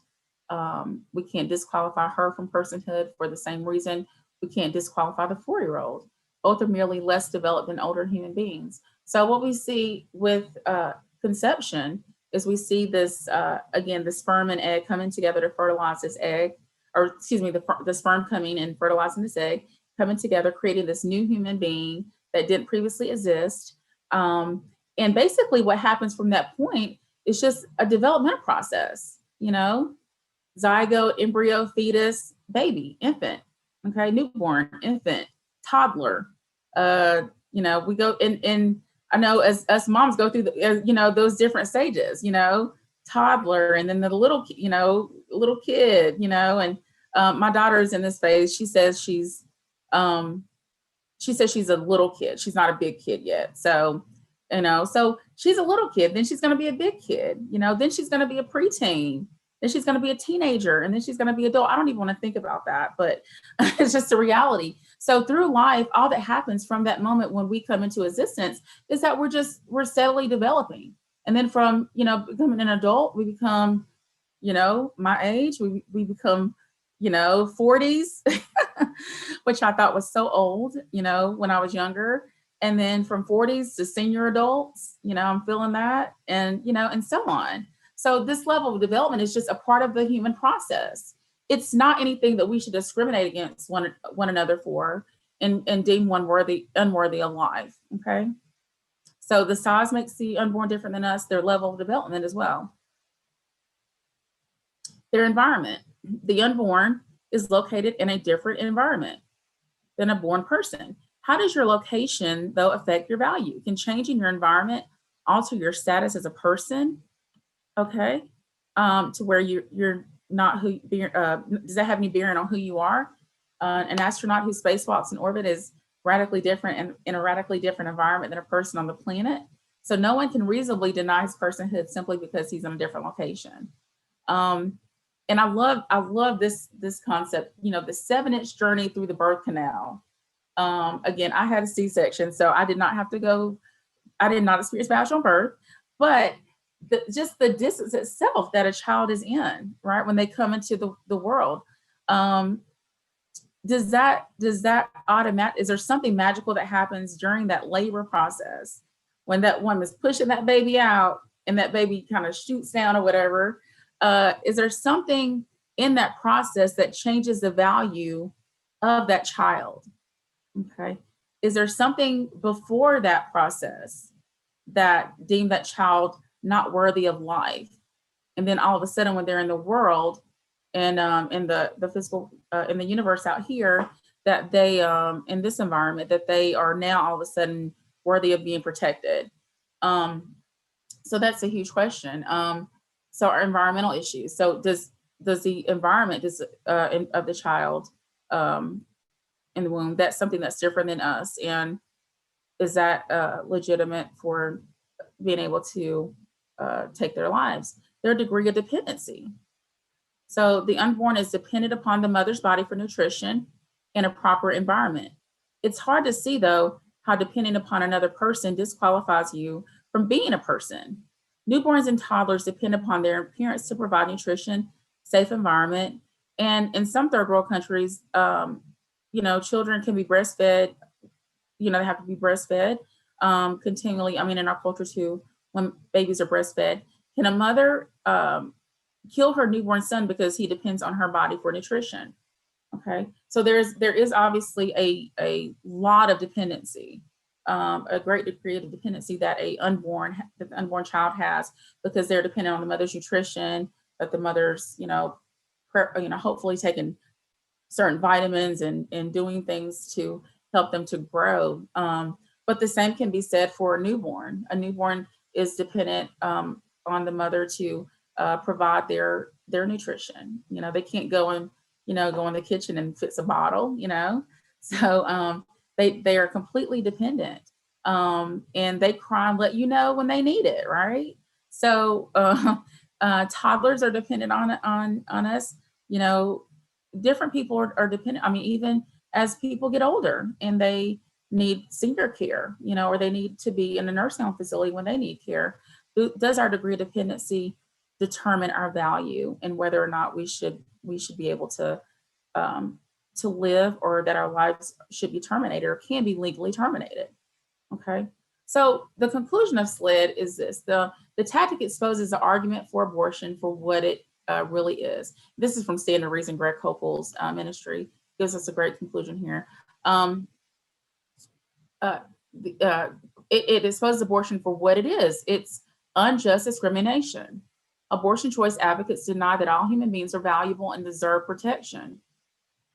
We can't disqualify her from personhood for the same reason we can't disqualify the 4-year-old. Both are merely less developed than older human beings. So what we see with conception is we see this, again, the sperm and egg coming together to fertilize this egg, or excuse me, the sperm coming and fertilizing this egg, coming together, creating this new human being that didn't previously exist. And basically what happens from that point is just a developmental process, you know, zygote, embryo, fetus, baby, infant, okay, newborn, infant, toddler. You know, we go in I know as us moms go through the, you know, those different stages, you know, toddler, and then the little, you know, little kid, you know, and my daughter is in this phase. She says she's a little kid. She's not a big kid yet. So, you know, so she's a little kid, then she's going to be a big kid, you know, then she's going to be a preteen, then she's going to be a teenager, and then she's going to be adult. I don't even want to think about that, but it's just a reality. So through life, all that happens from that moment when we come into existence is that we're steadily developing. And then from, you know, becoming an adult, we become, you know, my age, we become, you know, 40s, which I thought was so old, you know, when I was younger. And then from 40s to senior adults, you know, I'm feeling that, and, you know, and so on. So this level of development is just a part of the human process. It's not anything that we should discriminate against one another for and deem one unworthy of life. Okay. So the size makes the unborn different than us, their level of development as well. Their environment. The unborn is located in a different environment than a born person. How does your location, though, affect your value? Can changing your environment alter your status as a person? Okay, to where you're not who. Does that have any bearing on who you are? An astronaut who spacewalks in orbit is radically different and in a radically different environment than a person on the planet. So no one can reasonably deny his personhood simply because he's in a different location. And I love this concept. You know, the 7-inch journey through the birth canal. Again, I had a C-section, so I did not have to go. I did not experience vaginal birth, but just the distance itself that a child is in, right, when they come into the world. Does that automatic? Is there something magical that happens during that labor process when that woman is pushing that baby out and that baby kind of shoots down or whatever? Is there something in that process that changes the value of that child? Okay. Is there something before that process that deemed that child not worthy of life? And then all of a sudden, when they're in the world and in the physical, in the universe out here, that they, in this environment, that they are now all of a sudden worthy of being protected. So that's a huge question. So our environmental issues. So does the environment of the child in the womb, that's something that's different than us, and is that legitimate for being able to take their lives? Their degree of dependency. So the unborn is dependent upon the mother's body for nutrition and a proper environment. It's hard to see, though, how depending upon another person disqualifies you from being a person. Newborns and toddlers depend upon their parents to provide nutrition, safe environment, and in some third world countries, you know, children can be breastfed. You know, they have to be breastfed continually. I mean, in our culture too, when babies are breastfed, can a mother kill her newborn son because he depends on her body for nutrition? Okay, so there is obviously a lot of dependency, a great degree of dependency that the unborn child has, because they're dependent on the mother's nutrition, that the mother's, you know, hopefully taking certain vitamins and doing things to help them to grow. But the same can be said for a newborn. A newborn is dependent on the mother to provide their nutrition. You know, they can't go in the kitchen and fix a bottle, you know. So they are completely dependent. And they cry and let you know when they need it, right? So toddlers are dependent on us. You know, different people are dependent. I mean, even as people get older and they need senior care, you know, or they need to be in a nursing home facility when they need care, does our degree of dependency determine our value and whether or not we should be able to live, or that our lives should be terminated or can be legally terminated. Okay. So the conclusion of SLID is this: the tactic exposes the argument for abortion for what it really is. This is from Stand to Reason, Greg Koppel's ministry. Gives us a great conclusion here. It exposes abortion for what it is. It's unjust discrimination. Abortion choice advocates deny that all human beings are valuable and deserve protection.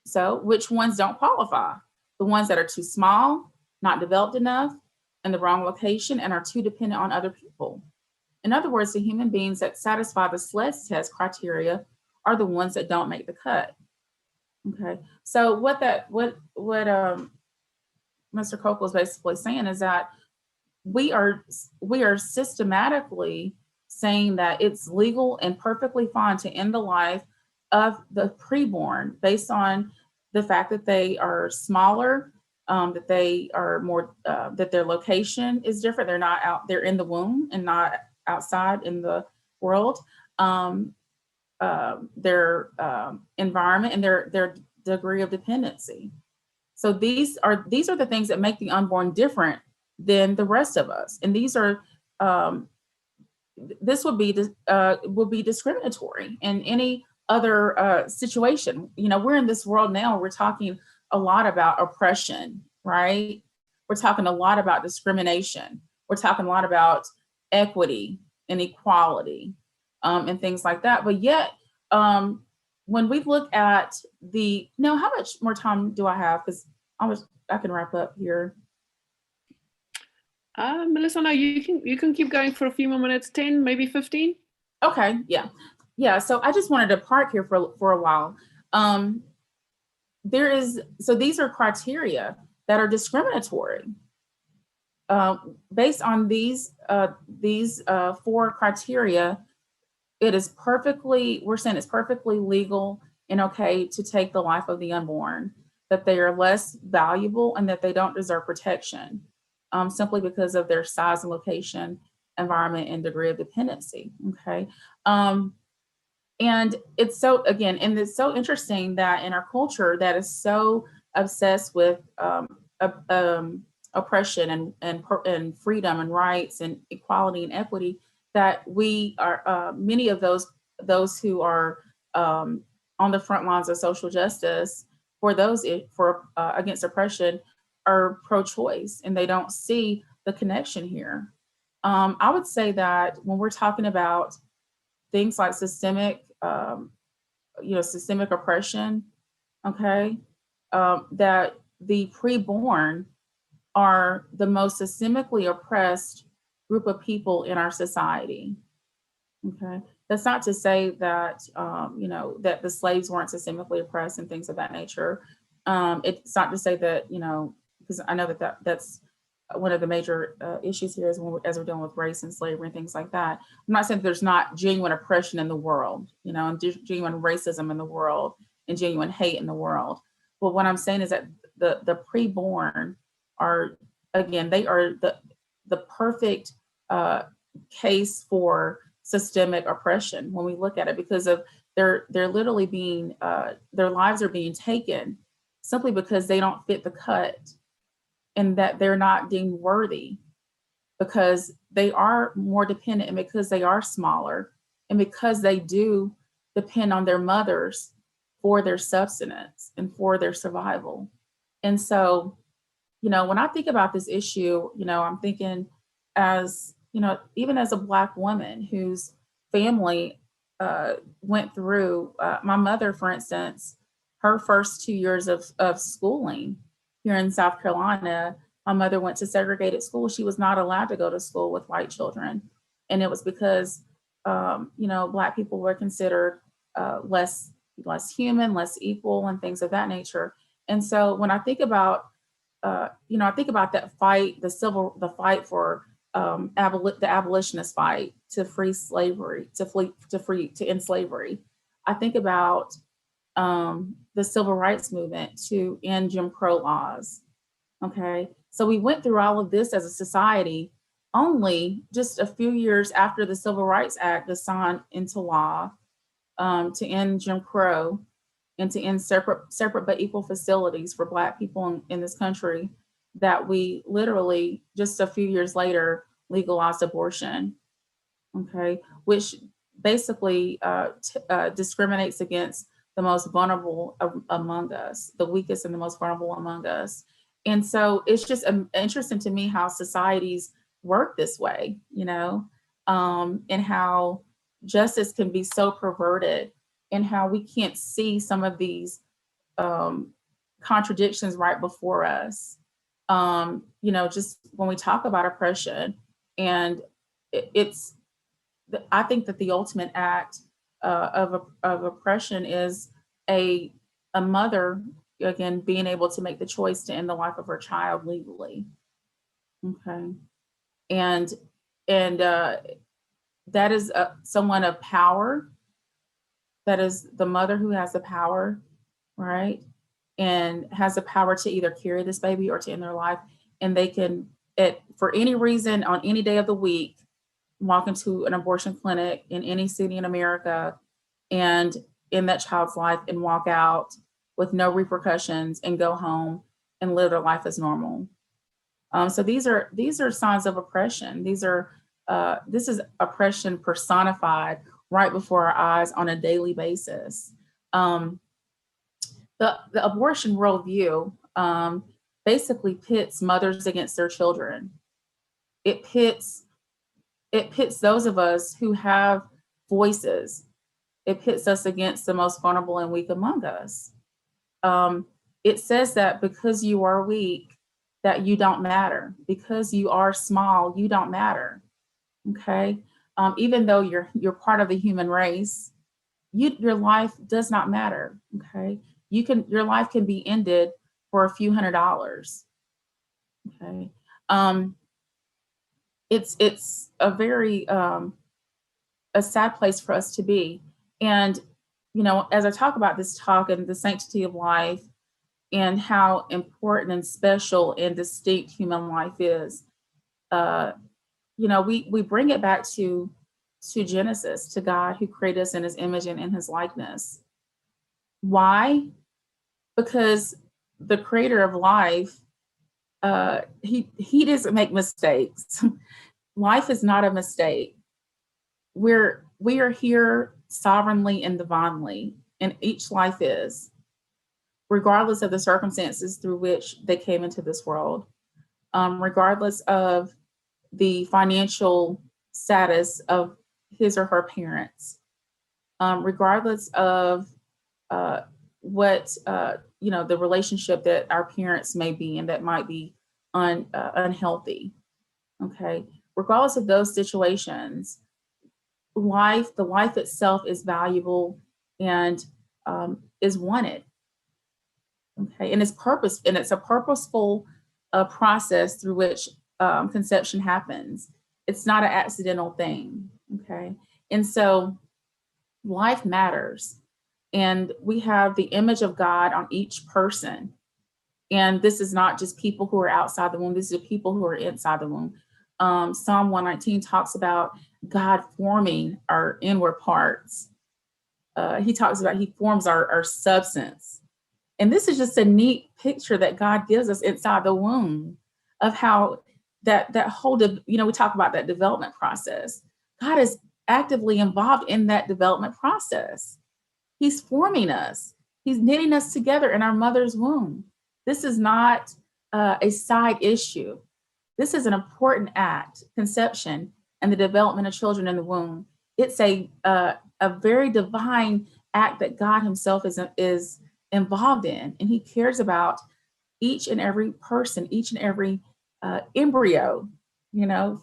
So which ones don't qualify? The ones that are too small, not developed enough, in the wrong location, and are too dependent on other people. In other words, the human beings that satisfy the SLED test criteria are the ones that don't make the cut. Okay, so what Mr. Koppel is basically saying is that we are systematically saying that it's legal and perfectly fine to end the life of the preborn based on the fact that they are smaller, that they are more, that their location is different. They're not out, they're in the womb and not outside in the world. Their environment and their degree of dependency. So these are the things that make the unborn different than the rest of us. And these are, this would be discriminatory in any other situation. You know, we're in this world now, we're talking a lot about oppression, right? We're talking a lot about discrimination. We're talking a lot about equity and equality and things like that. But yet, when we look at how much more time do I have? Because I can wrap up here. Melissa, no, you can keep going for a few more minutes, 10, maybe 15. Okay, yeah. So I just wanted to park here for a while. So these are criteria that are discriminatory. Based on these 4 criteria, we're saying it's perfectly legal and okay to take the life of the unborn, that they are less valuable and that they don't deserve protection, simply because of their size and location, environment, and degree of dependency. Okay. And it's so interesting that in our culture that is so obsessed with oppression and freedom and rights and equality and equity, that we are many of those who are on the front lines of social justice against oppression are pro-choice, and they don't see the connection here. I would say that when we're talking about things like systemic oppression, okay, that the preborn are the most systemically oppressed group of people in our society. Okay, that's not to say that that the slaves weren't systemically oppressed and things of that nature. It's not to say that because I know that's one of the major issues here as we're dealing with race and slavery and things like that. I'm not saying there's not genuine oppression in the world, and genuine racism in the world and genuine hate in the world. But what I'm saying is that the preborn are, again, they are the perfect case for systemic oppression when we look at it, because of they're literally being their lives are being taken simply because they don't fit the cut, and that they're not deemed worthy because they are more dependent, and because they are smaller, and because they do depend on their mothers for their subsistence and for their survival. And so, when I think about this issue, I'm thinking as, even as a Black woman whose family went through, my mother, for instance, her first 2 years of schooling here in South Carolina, my mother went to segregated school. She was not allowed to go to school with white children. And it was because, Black people were considered less human, less equal, and things of that nature. And so when I think about, I think about that fight, the fight for the abolitionist fight to free slavery, to end slavery. I think about the civil rights movement to end Jim Crow laws. Okay, so we went through all of this as a society, only just a few years after the Civil Rights Act was signed into law, to end Jim Crow and to end separate but equal facilities for Black people in this country, that we literally just a few years later legalized abortion, okay, which basically discriminates against the most vulnerable among us, the weakest and the most vulnerable among us. And so it's just interesting to me how societies work this way, and how justice can be so perverted, and how we can't see some of these contradictions right before us. Just when we talk about oppression, and it's, I think that the ultimate act of oppression is a mother, again, being able to make the choice to end the life of her child legally. Okay, and that is someone of power. That is the mother who has the power, right? And has the power to either carry this baby or to end their life. And they can, for any reason, on any day of the week, walk into an abortion clinic in any city in America and end that child's life and walk out with no repercussions and go home and live their life as normal. So these are signs of oppression. This is oppression personified right before our eyes on a daily basis. The abortion worldview basically pits mothers against their children. It pits those of us who have voices. It pits us against the most vulnerable and weak among us. It says that because you are weak, that you don't matter. Because you are small, you don't matter. Okay, even though you're part of the human race, your life does not matter. Okay, your life can be ended for a few $100s. Okay, it's a very a sad place for us to be. And as I talk about this talk and the sanctity of life and how important and special and distinct human life is, we bring it back to Genesis, to God who created us in his image and in his likeness. Why? Because the creator of life, he doesn't make mistakes. Life is not a mistake. We are here sovereignly and divinely, and each life is, regardless of the circumstances through which they came into this world, regardless of the financial status of his or her parents, regardless of what the relationship that our parents may be in that might be unhealthy. Okay, regardless of those situations, the life itself is valuable and is wanted. Okay, and it's a purposeful process through which conception happens. It's not an accidental thing. Okay, and so life matters, and we have the image of God on each person. And this is not just people who are outside the womb. These are people who are inside the womb. Psalm 119 talks about God forming our inward parts. He talks about he forms our substance. And this is just a neat picture that God gives us inside the womb of how that whole, we talk about that development process. God is actively involved in that development process. He's forming us. He's knitting us together in our mother's womb. This is not a side issue. This is an important act, conception and the development of children in the womb. It's a very divine act that God himself is involved in, and he cares about each and every person, each and every embryo,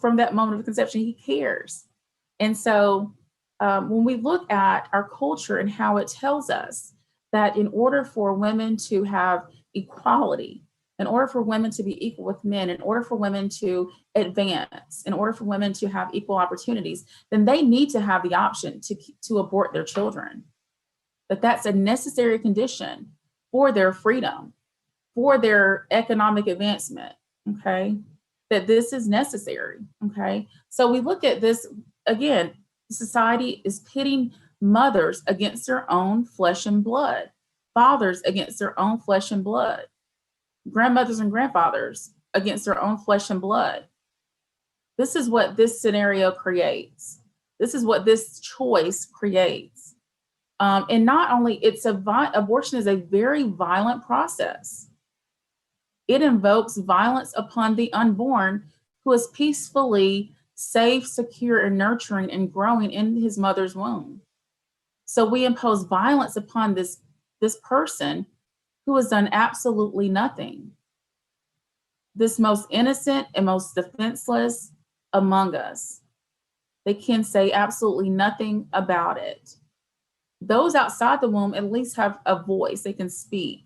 from that moment of conception, he cares. And so when we look at our culture and how it tells us that in order for women to have equality, in order for women to be equal with men, in order for women to advance, in order for women to have equal opportunities, then they need to have the option to abort their children. That's a necessary condition for their freedom, for their economic advancement, okay? that this is necessary. Okay. So we look at this again, society is pitting mothers against their own flesh and blood, fathers against their own flesh and blood, grandmothers and grandfathers against their own flesh and blood. This is what this scenario creates. This is what this choice creates. And not only abortion is a very violent process. It invokes violence upon the unborn who is peacefully safe, secure, and nurturing and growing in his mother's womb. So we impose violence upon this person who has done absolutely nothing. This most innocent and most defenseless among us. They can say absolutely nothing about it. Those outside the womb at least have a voice. They can speak.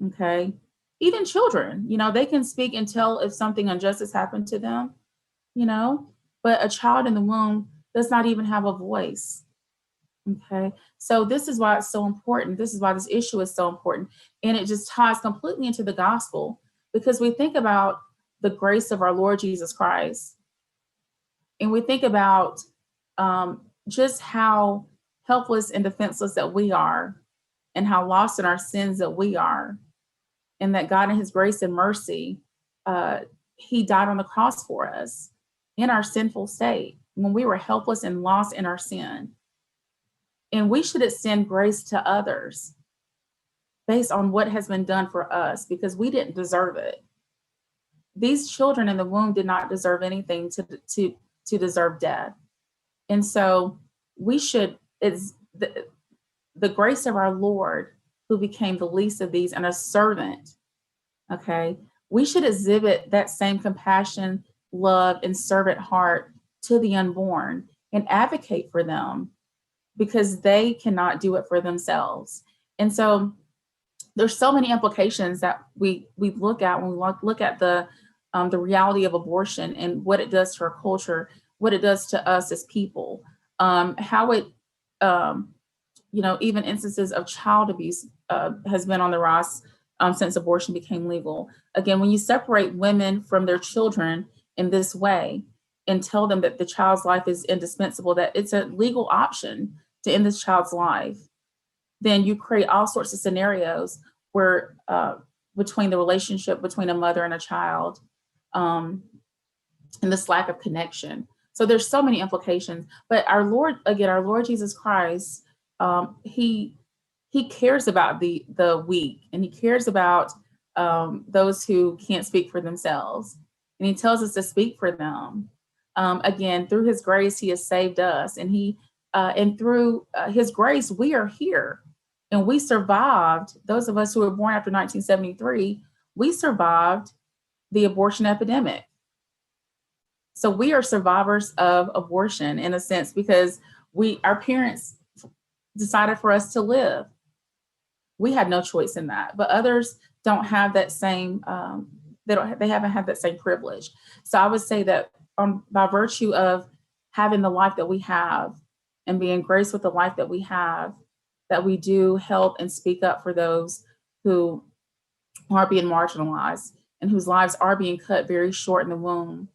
Okay. Even children, they can speak and tell if something injustice happened to them, but a child in the womb does not even have a voice. Okay. So this is why it's so important. This is why this issue is so important. And it just ties completely into the gospel, because we think about the grace of our Lord Jesus Christ. And we think about just how helpless and defenseless that we are, and how lost in our sins that we are, and that God in his grace and mercy, he died on the cross for us in our sinful state when we were helpless and lost in our sin. And we should extend grace to others based on what has been done for us, because we didn't deserve it. These children in the womb did not deserve anything to deserve death. And so we should, it's the grace of our Lord, who became the least of these and a servant. Okay. We should exhibit that same compassion, love, and servant heart to the unborn and advocate for them, because they cannot do it for themselves. And so there's so many implications that we look at when we look at the reality of abortion and what it does to our culture, what it does to us as people, how it, even instances of child abuse has been on the rise since abortion became legal. Again, when you separate women from their children in this way and tell them that the child's life is indispensable, that it's a legal option to end this child's life, then you create all sorts of scenarios where between the relationship between a mother and a child, and this lack of connection. So there's so many implications. But our Lord Jesus Christ, he cares about the weak, and he cares about those who can't speak for themselves, and he tells us to speak for them. Again, through his grace, he has saved us, and through his grace, we are here, and we survived. Those of us who were born after 1973, we survived the abortion epidemic. So we are survivors of abortion in a sense, because our parents decided for us to live. We had no choice in that, but others don't have that same, they haven't had that same privilege. So I would say that by virtue of having the life that we have and being graced with the life that we have, that we do help and speak up for those who are being marginalized and whose lives are being cut very short in the womb.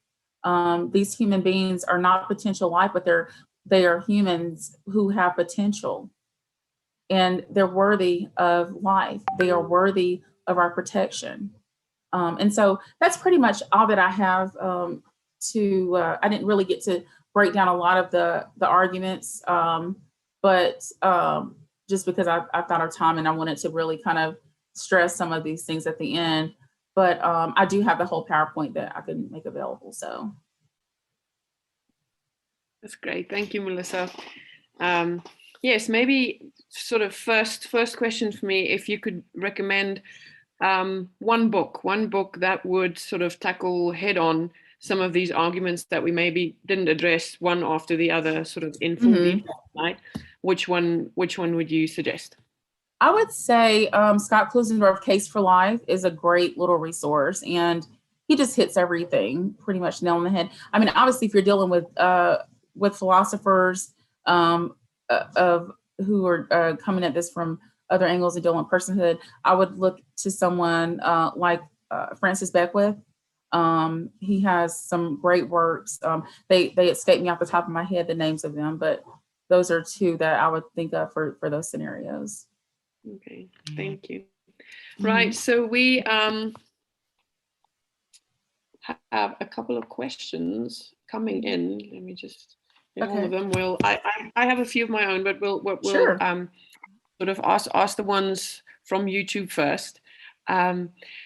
These human beings are not potential life, but they are humans who have potential, and they're worthy of life. They are worthy of our protection. And so that's pretty much all that I have I didn't really get to break down a lot of the arguments, but just because I thought of time and I wanted to really kind of stress some of these things at the end. But I do have the whole PowerPoint that I can make available. So that's great. Thank you, Melissa. Yes, maybe sort of first question for me, if you could recommend one book that would sort of tackle head on some of these arguments that we maybe didn't address one after the other, sort of in full detail tonight. Which one would you suggest? I would say Scott Klusendorf, Case for Life, is a great little resource, and he just hits everything pretty much nail on the head. I mean, obviously, if you're dealing with philosophers of who are coming at this from other angles and dealing with personhood, I would look to someone like Francis Beckwith. He has some great works. They escape me off the top of my head, the names of them, but those are two that I would think of for those scenarios. Okay, thank you. Right, so we have a couple of questions coming in. Let me just get hold of them. I have a few of my own, but we'll Sure. sort of ask the ones from YouTube first.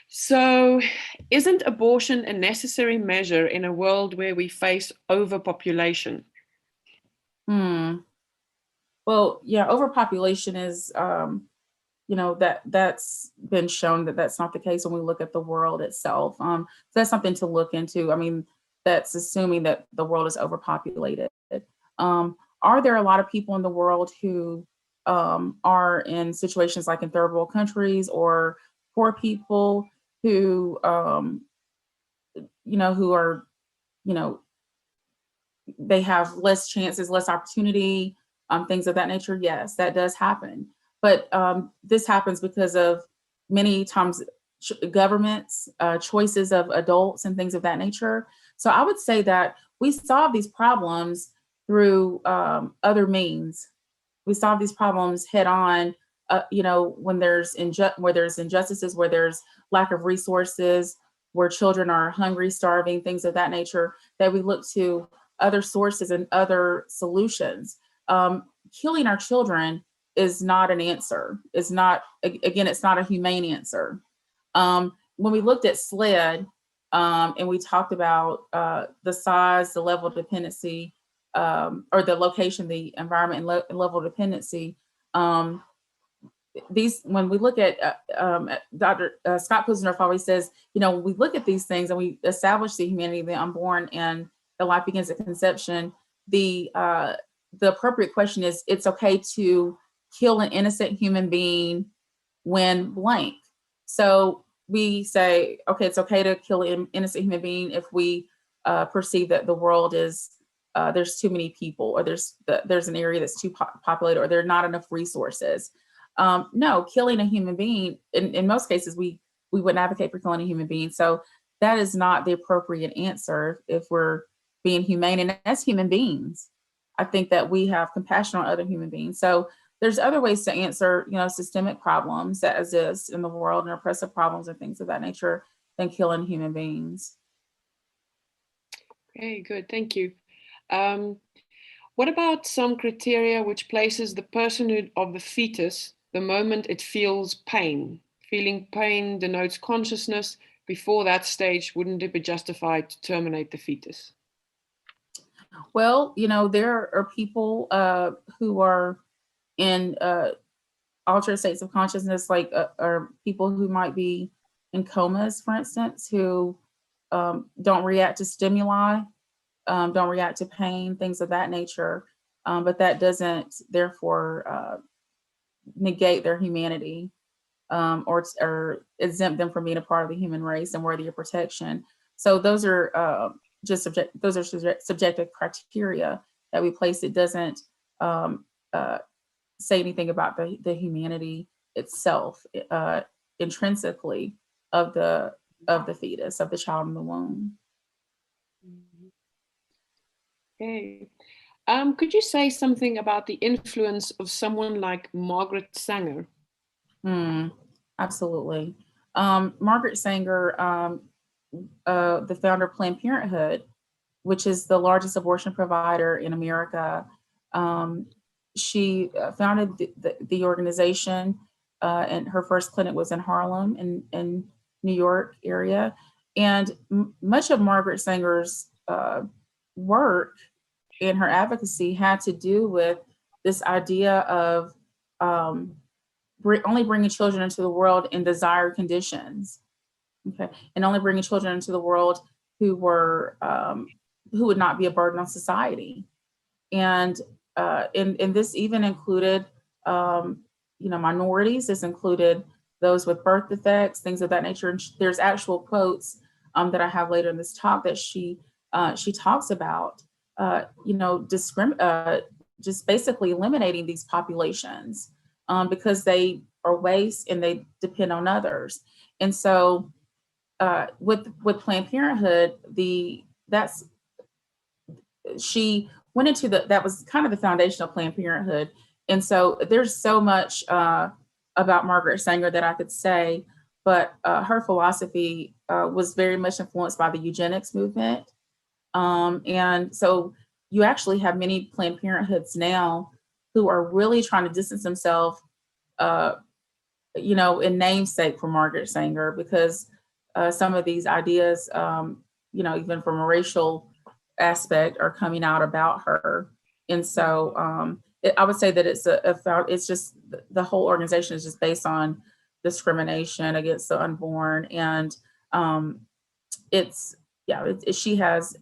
So, isn't abortion a necessary measure in a world where we face overpopulation? Well, yeah, overpopulation is, that's been shown that that's not the case when we look at the world itself. So that's something to look into. I mean, that's assuming that the world is overpopulated. Are there a lot of people in the world who are in situations like in third world countries or poor people who, who are, they have less chances, less opportunity, things of that nature? Yes, that does happen. But this happens because of many times governments, choices of adults and things of that nature. So I would say that we solve these problems through other means. We solve these problems head on, when where there's injustices, where there's lack of resources, where children are hungry, starving, things of that nature, that we look to other sources and other solutions. Killing our children is not an answer. It's not a humane answer. When we looked at SLED, and we talked about the size, the level of dependency, or the location, the environment, and level of dependency, when we look at Dr. Scott Kusendorf always says, when we look at these things and we establish the humanity of the unborn and the life begins at conception, the appropriate question is, it's okay to kill an innocent human being when blank. So we say, okay, it's okay to kill an innocent human being if we perceive that the world is, there's too many people, or there's an area that's too populated, or there are not enough resources. No, killing a human being, in most cases, we wouldn't advocate for killing a human being. So that is not the appropriate answer if we're being humane. And as human beings, I think that we have compassion on other human beings. So there's other ways to answer, systemic problems that exist in the world and oppressive problems and things of that nature than killing human beings. Okay, good. Thank you. What about some criteria which places the personhood of the fetus the moment it feels pain? Feeling pain denotes consciousness. Before that stage, wouldn't it be justified to terminate the fetus? Well, there are people who are in altered states of consciousness, like or people who might be in comas, for instance, who don't react to stimuli, don't react to pain, things of that nature. But that doesn't, therefore, negate their humanity or exempt them from being a part of the human race and worthy of protection. So those are subjective criteria that we place. It doesn't say anything about the humanity itself, intrinsically, of the fetus, of the child in the womb. Okay. Could you say something about the influence of someone like Margaret Sanger? Absolutely. Margaret Sanger, the founder of Planned Parenthood, which is the largest abortion provider in America, she founded the organization, and her first clinic was in Harlem in New York area. And much of Margaret Sanger's work and her advocacy had to do with this idea of only bringing children into the world in desired conditions, okay, and only bringing children into the world who would not be a burden on society. And this even included, minorities. This included those with birth defects, things of that nature. And there's actual quotes that I have later in this talk that she talks about, just basically eliminating these populations because they are waste and they depend on others. And so with Planned Parenthood, she went into that was kind of the foundation of Planned Parenthood. And so there's so much about Margaret Sanger that I could say, but her philosophy was very much influenced by the eugenics movement. And so you actually have many Planned Parenthoods now who are really trying to distance themselves, in namesake for Margaret Sanger, because some of these ideas, even from a racial aspect, are coming out about her. And so I would say that it's just the whole organization is just based on discrimination against the unborn. And she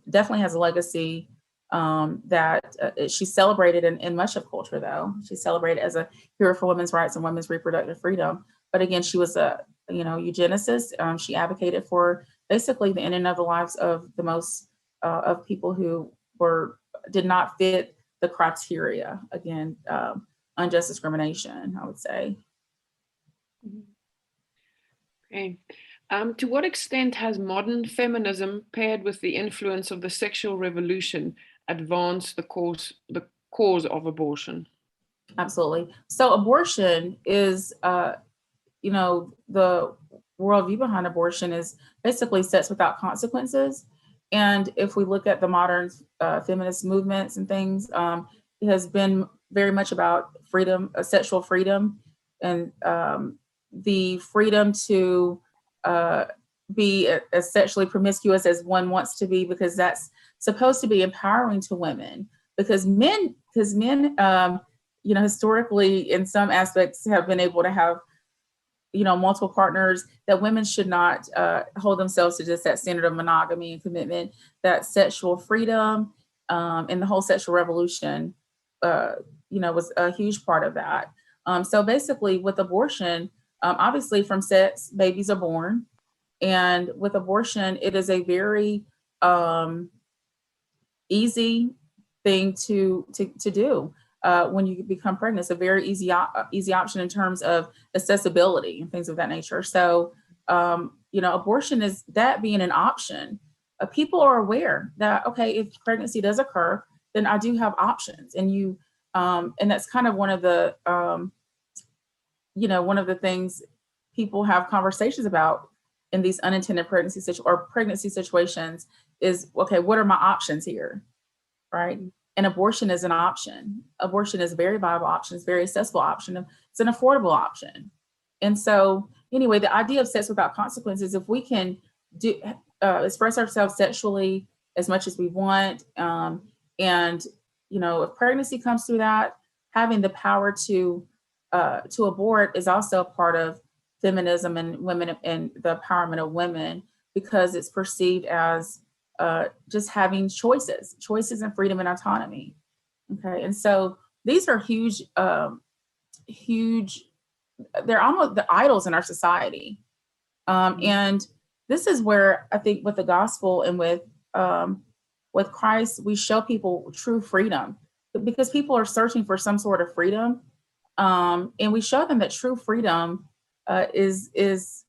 definitely has a legacy that she's celebrated in much of culture, though. She's celebrated as a hero for women's rights and women's reproductive freedom. But again, she was a eugenicist. She advocated for basically the ending of the lives of the most of people who did not fit the criteria. Again, unjust discrimination, I would say. Okay. To what extent has modern feminism, paired with the influence of the sexual revolution, advanced the cause of abortion? Absolutely. So abortion is, the worldview behind abortion is basically sex without consequences. And if we look at the modern feminist movements and things, it has been very much about freedom, sexual freedom, and the freedom to be as sexually promiscuous as one wants to be, because that's supposed to be empowering to women. Because men, historically, in some aspects, have been able to have, multiple partners, that women should not hold themselves to just that standard of monogamy and commitment. That sexual freedom and the whole sexual revolution, was a huge part of that. So basically, with abortion, obviously from sex, babies are born. And with abortion, it is a very easy thing to do. When you become pregnant, it's a very easy option in terms of accessibility and things of that nature. So, abortion is that being an option. People are aware that, okay, if pregnancy does occur, then I do have options. And and that's kind of one of the things people have conversations about in these unintended pregnancy situations is, okay, what are my options here, right? And abortion is an option. Abortion is a very viable option. It's a very accessible option. It's an affordable option. And so anyway, the idea of sex without consequences, if we can express ourselves sexually as much as we want, and if pregnancy comes through that, having the power to abort is also a part of feminism and women and the empowerment of women, because it's perceived as just having choices and freedom and autonomy. Okay. And so these are huge, they're almost the idols in our society. And this is where I think with the gospel and with Christ, we show people true freedom, because people are searching for some sort of freedom. And we show them that true freedom it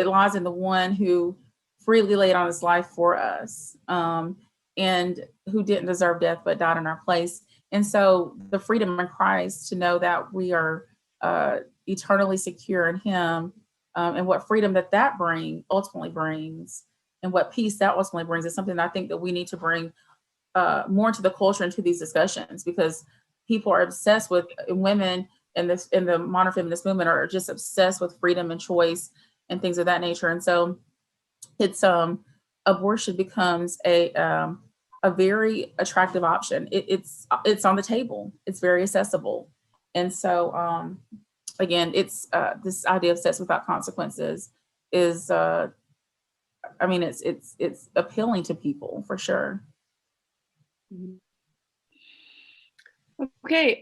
lies in the one who freely laid on his life for us, and who didn't deserve death but died in our place. And so the freedom in Christ, to know that we are eternally secure in him, and what freedom that ultimately brings, and what peace that ultimately brings, is something that I think that we need to bring more into the culture, into these discussions, because people are obsessed with women in the modern feminist movement are just obsessed with freedom and choice and things of that nature. And so it's abortion becomes a very attractive option. It's on the table. It's very accessible. And so again, it's this idea of sex without consequences is it's appealing to people for sure. Okay,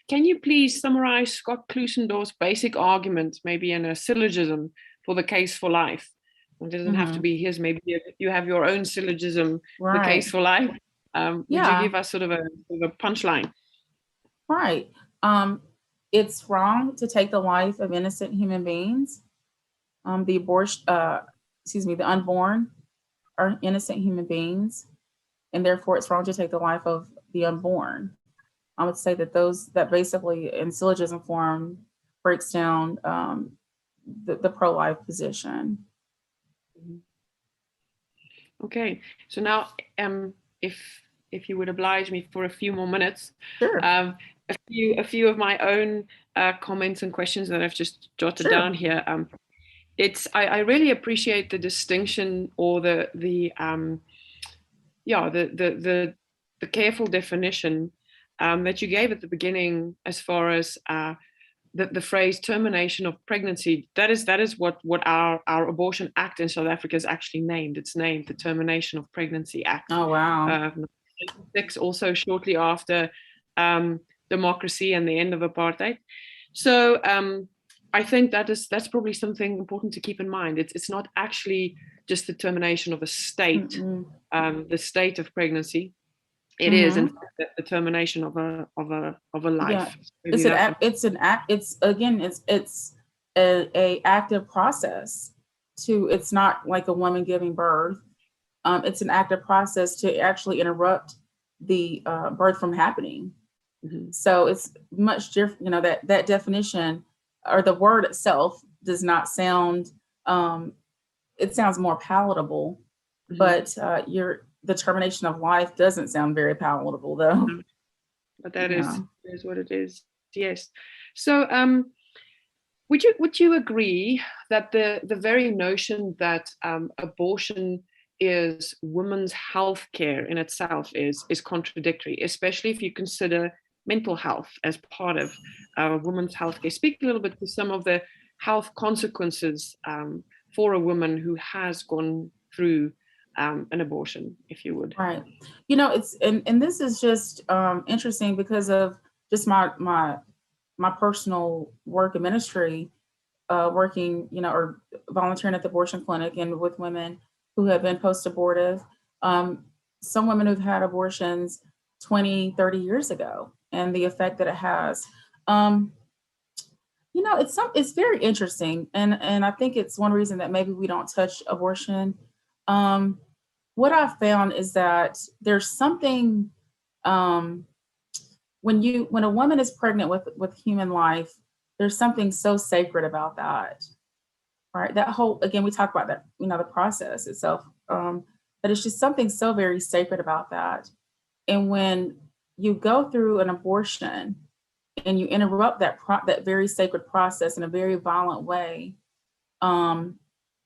can you please summarize Scott Klusendorf's basic argument, maybe in a syllogism, for the case for life? It doesn't have to be his. Maybe you have your own syllogism, right. The case for life. Would you give us sort of a punchline? Right. It's wrong to take the life of innocent human beings. the the unborn are innocent human beings, and therefore it's wrong to take the life of the unborn. I would say that basically in syllogism form breaks down the pro-life position. Okay, so now if you would oblige me for a few more minutes, Sure. A few of my own comments and questions that I've just jotted down here. I really appreciate the distinction or the careful definition that you gave at the beginning as far as the phrase termination of pregnancy. That is what our Abortion Act in South Africa is actually named. It's named the Termination of Pregnancy Act. Oh, wow. Also shortly after democracy and the end of apartheid. So I think that's probably something important to keep in mind. It's not actually just the termination of a state, the state of pregnancy. It is in fact the termination of a life. Yeah. It's a active process. It's not like a woman giving birth. It's an active process to actually interrupt the birth from happening. So it's much different. That definition or the word itself does not sound. It sounds more palatable, but the termination of life doesn't sound very palatable, though. But that is what it is. Yes. So, would you agree that the very notion that abortion is women's health care in itself is contradictory, especially if you consider mental health as part of women's health care? Speak a little bit to some of the health consequences for a woman who has gone through an abortion, if you would. Right. It's and this is just interesting because of just my personal work in ministry, working, or volunteering at the abortion clinic and with women who have been post-abortive. Some women who've had abortions 20, 30 years ago, and the effect that it has. It's very interesting, and I think it's one reason that maybe we don't touch abortion. What I've found is that there's something when a woman is pregnant with human life, there's something so sacred about that, right? That whole, again, we talk about that, the process itself, but it's just something so very sacred about that. And when you go through an abortion and you interrupt that very sacred process in a very violent way,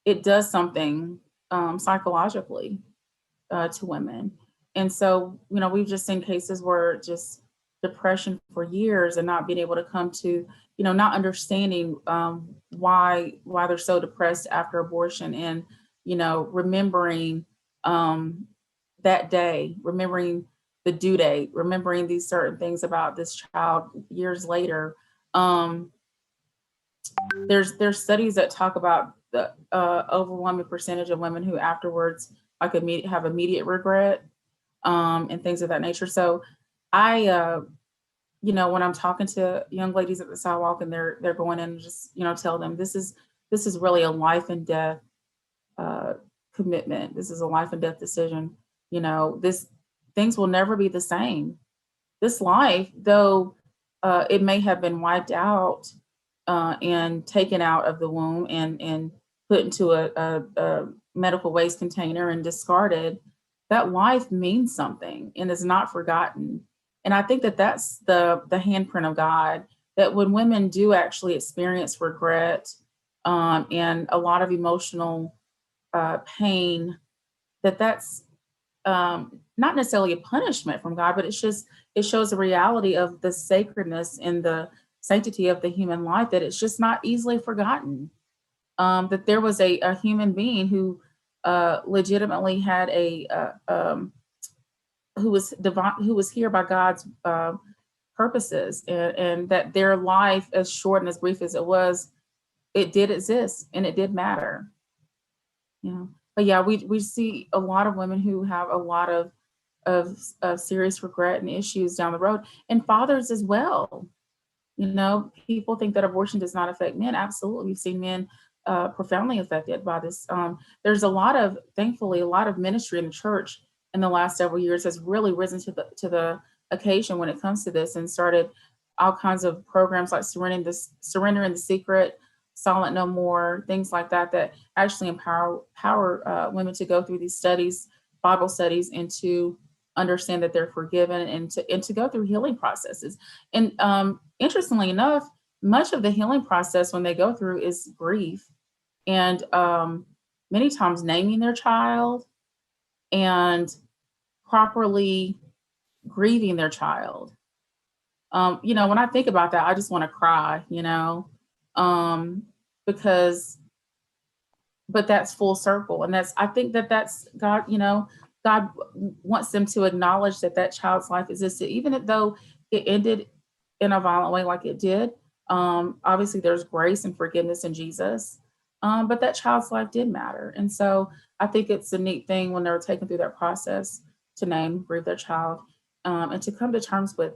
it does something psychologically to women. And so, we've just seen cases where just depression for years and not being able to come to, not understanding why they're so depressed after abortion, and, remembering that day, remembering the due date, remembering these certain things about this child years later. There's studies that talk about the overwhelming percentage of women who afterwards have immediate regret and things of that nature. So I, when I'm talking to young ladies at the sidewalk and they're going in and just, tell them this is really a life and death commitment. This is a life and death decision. Things will never be the same. This life, though it may have been wiped out and taken out of the womb and put into a medical waste container and discarded, that life means something and is not forgotten. And I think that that's the handprint of God, that when women do actually experience regret and a lot of emotional pain, that's not necessarily a punishment from God, but it shows the reality of the sacredness and the sanctity of the human life, that it's just not easily forgotten. That there was a human being who legitimately had who was divine, who was here by God's purposes, and that their life, as short and as brief as it was, it did exist and it did matter. But yeah, we see a lot of women who have a lot of serious regret and issues down the road, and fathers as well. People think that abortion does not affect men. Absolutely. We've seen men profoundly affected by this. There's thankfully, a lot of ministry in the church in the last several years has really risen to the occasion when it comes to this, and started all kinds of programs like Surrendering the Secret, Silent No More, things like that, that actually empower women to go through these studies, Bible studies, and to understand that they're forgiven, and to go through healing processes. And interestingly enough, much of the healing process when they go through is grief, and many times naming their child and properly grieving their child. When I think about that, I just want to cry, because, but that's full circle. And I think that's God, God wants them to acknowledge that child's life existed, even though it ended in a violent way like it did. Obviously, there's grace and forgiveness in Jesus, but that child's life did matter. And so I think it's a neat thing when they're taken through that process to name, grieve their child, and to come to terms with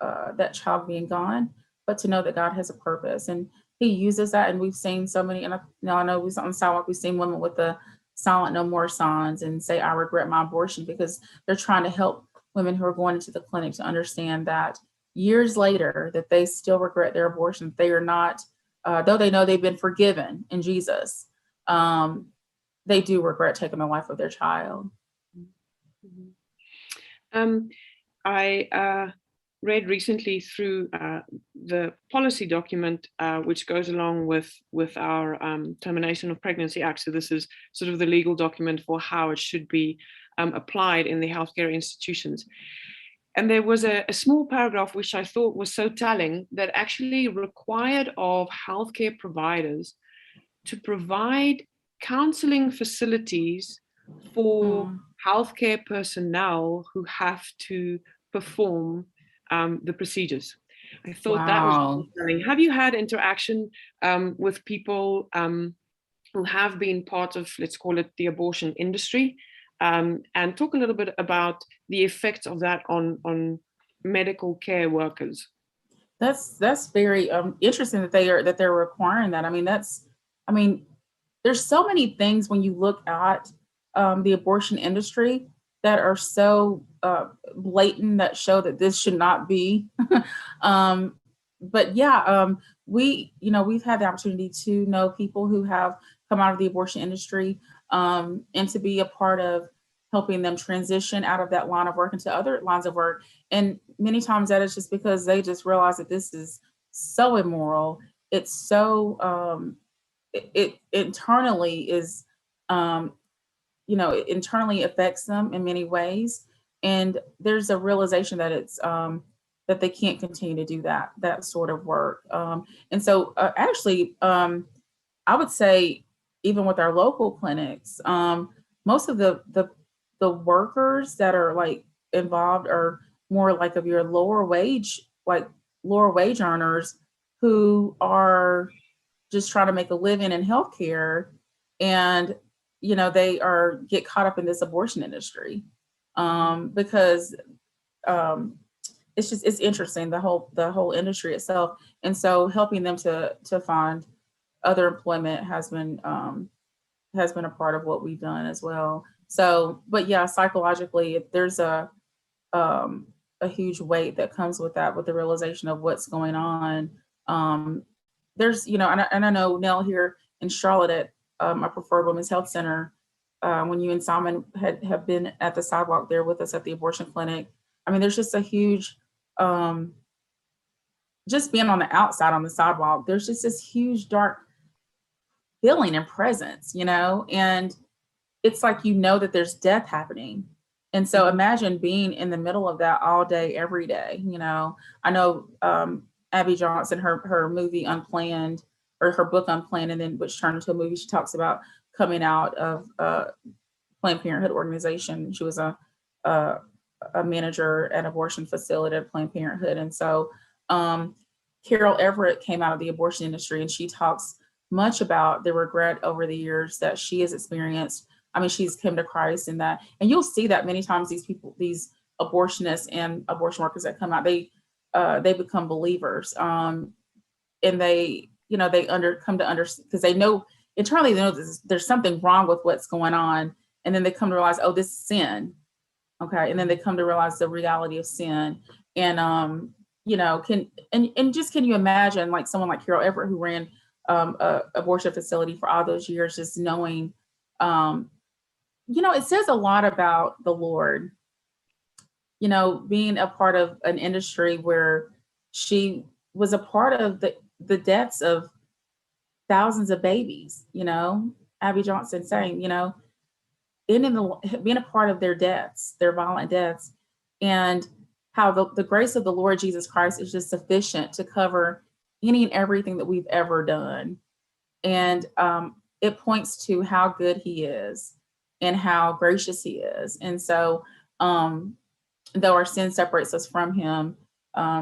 that child being gone, but to know that God has a purpose, and He uses that. And we've seen so many, and I know we on the sidewalk, we've seen women with the silent no more signs and say, I regret my abortion, because they're trying to help women who are going into the clinic to understand that years later, that they still regret their abortion. They are not, though they know they've been forgiven in Jesus, they do regret taking the life of their child. I read recently through the policy document, which goes along with our Termination of Pregnancy Act. So this is sort of the legal document for how it should be applied in the healthcare institutions. And there was a small paragraph which I thought was so telling, that actually required of healthcare providers to provide counseling facilities for healthcare personnel who have to perform the procedures. I thought that was really. Have you had interaction with people who have been part of, let's call it, the abortion industry, and talk a little bit about the effects of that on medical care workers? That's very interesting that they're requiring that. I mean, there's so many things when you look at the abortion industry that are so blatant, that show that this should not be. But yeah, we've had the opportunity to know people who have come out of the abortion industry, and to be a part of helping them transition out of that line of work into other lines of work. And many times that is just because they just realize that this is so immoral. It's so, it internally is, it internally affects them in many ways. And there's a realization that it's, that they can't continue to do that sort of work. And so actually, I would say, even with our local clinics, most of the workers that are like involved are more like of your lower wage earners who are just trying to make a living in healthcare, and they get caught up in this abortion industry, because it's interesting, the whole industry itself. And so helping them to find other employment has been a part of what we've done as well. So, but yeah, psychologically, there's a huge weight that comes with that, with the realization of what's going on. There's, and I know Nell here in Charlotte at our Preferred Women's Health Center, when you and Simon have been at the sidewalk there with us at the abortion clinic. I mean, there's just a huge, just being on the outside on the sidewalk, there's just this huge dark feeling and presence, and it's like, that there's death happening. And so imagine being in the middle of that all day, every day. I know Abby Johnson, her movie Unplanned, or her book Unplanned, and then which turned into a movie, she talks about coming out of Planned Parenthood organization. She was a manager at an abortion facility at Planned Parenthood. And so Carol Everett came out of the abortion industry, and she talks much about the regret over the years that she has experienced. I mean, she's come to Christ in that, and you'll see that many times these abortionists and abortion workers that come out, they become believers, and they they come to understand, because they know internally, they know there's something wrong with what's going on. And then they come to realize, oh, this is sin. Okay. And then they come to realize the reality of sin. And, can you imagine like someone like Carol Everett, who ran a abortion facility for all those years, just knowing, it says a lot about the Lord, being a part of an industry where she was a part of the deaths of thousands of babies, Abby Johnson saying, being a part of their deaths, their violent deaths, and how the grace of the Lord Jesus Christ is just sufficient to cover any and everything that we've ever done. And it points to how good he is and how gracious he is. And so though our sin separates us from him,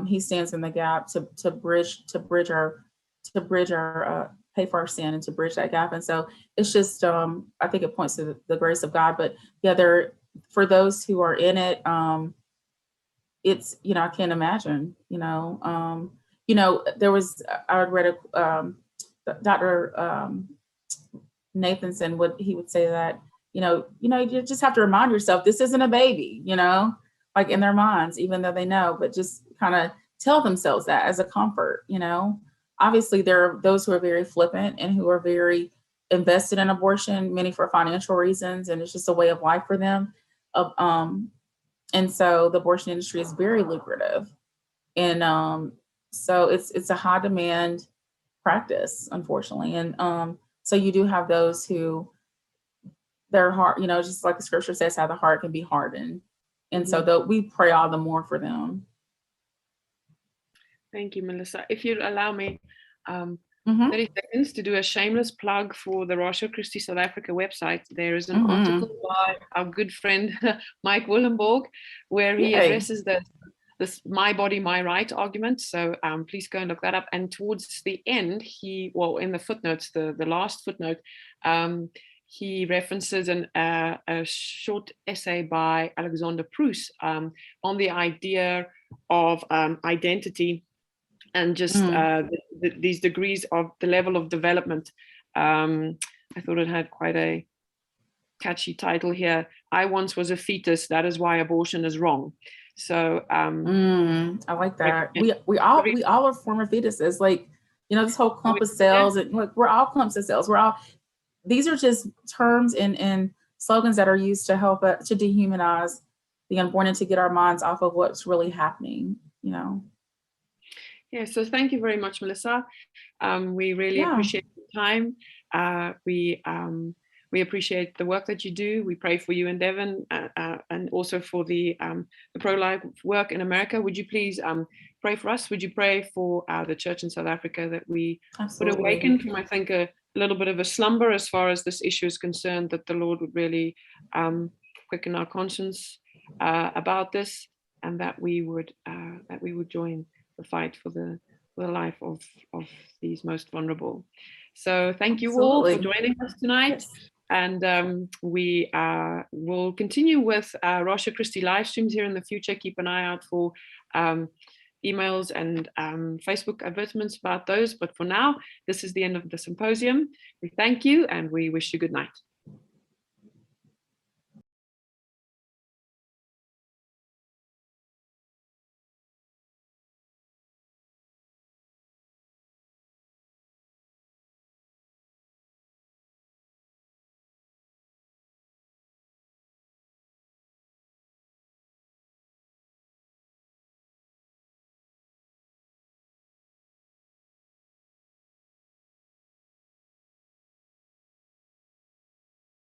he stands in the gap to bridge our pay for our sin and to bridge that gap. And so it's just, I think it points to the grace of God. But yeah, for those who are in it, it's, I can't imagine, there was, I read Dr. Nathanson, he would say that, you just have to remind yourself, this isn't a baby, like in their minds, even though they know, but just kind of tell themselves that as a comfort, Obviously, there are those who are very flippant and who are very invested in abortion, many for financial reasons, and it's just a way of life for them. And so the abortion industry is very lucrative. And so it's a high demand practice, unfortunately. And so you do have those who their heart, just like the scripture says, how the heart can be hardened. And so we pray all the more for them. Thank you, Melissa. If you'd allow me 30 seconds to do a shameless plug for the Ratio Christi South Africa website. There is an article by our good friend Mike Willenborg, where he addresses this "my body, my right" argument. So please go and look that up. And towards the end, in the footnotes, the last footnote, he references a short essay by Alexander Proust on the idea of identity and just these degrees of the level of development. I thought it had quite a catchy title here. I once was a fetus. That is why abortion is wrong. So I like that. We all are former fetuses. Like, this whole clump of cells, and like we're all clumps of cells. These are just terms and slogans that are used to help to dehumanize the unborn and to get our minds off of what's really happening, Yeah, so thank you very much, Melissa. We really appreciate your time. We appreciate the work that you do. We pray for you and Devon, and also for the pro-life work in America. Would you please pray for us? Would you pray for the church in South Africa that we would awaken from, I think, a little bit of a slumber as far as this issue is concerned, that the Lord would really quicken our conscience about this, and that we would join the fight for the life of these most vulnerable. So thank you all for joining us tonight. Yes. And we will continue with Ratio Christi live streams here in the future. Keep an eye out for emails and Facebook advertisements about those. But for now, this is the end of the symposium. We thank you and we wish you good night.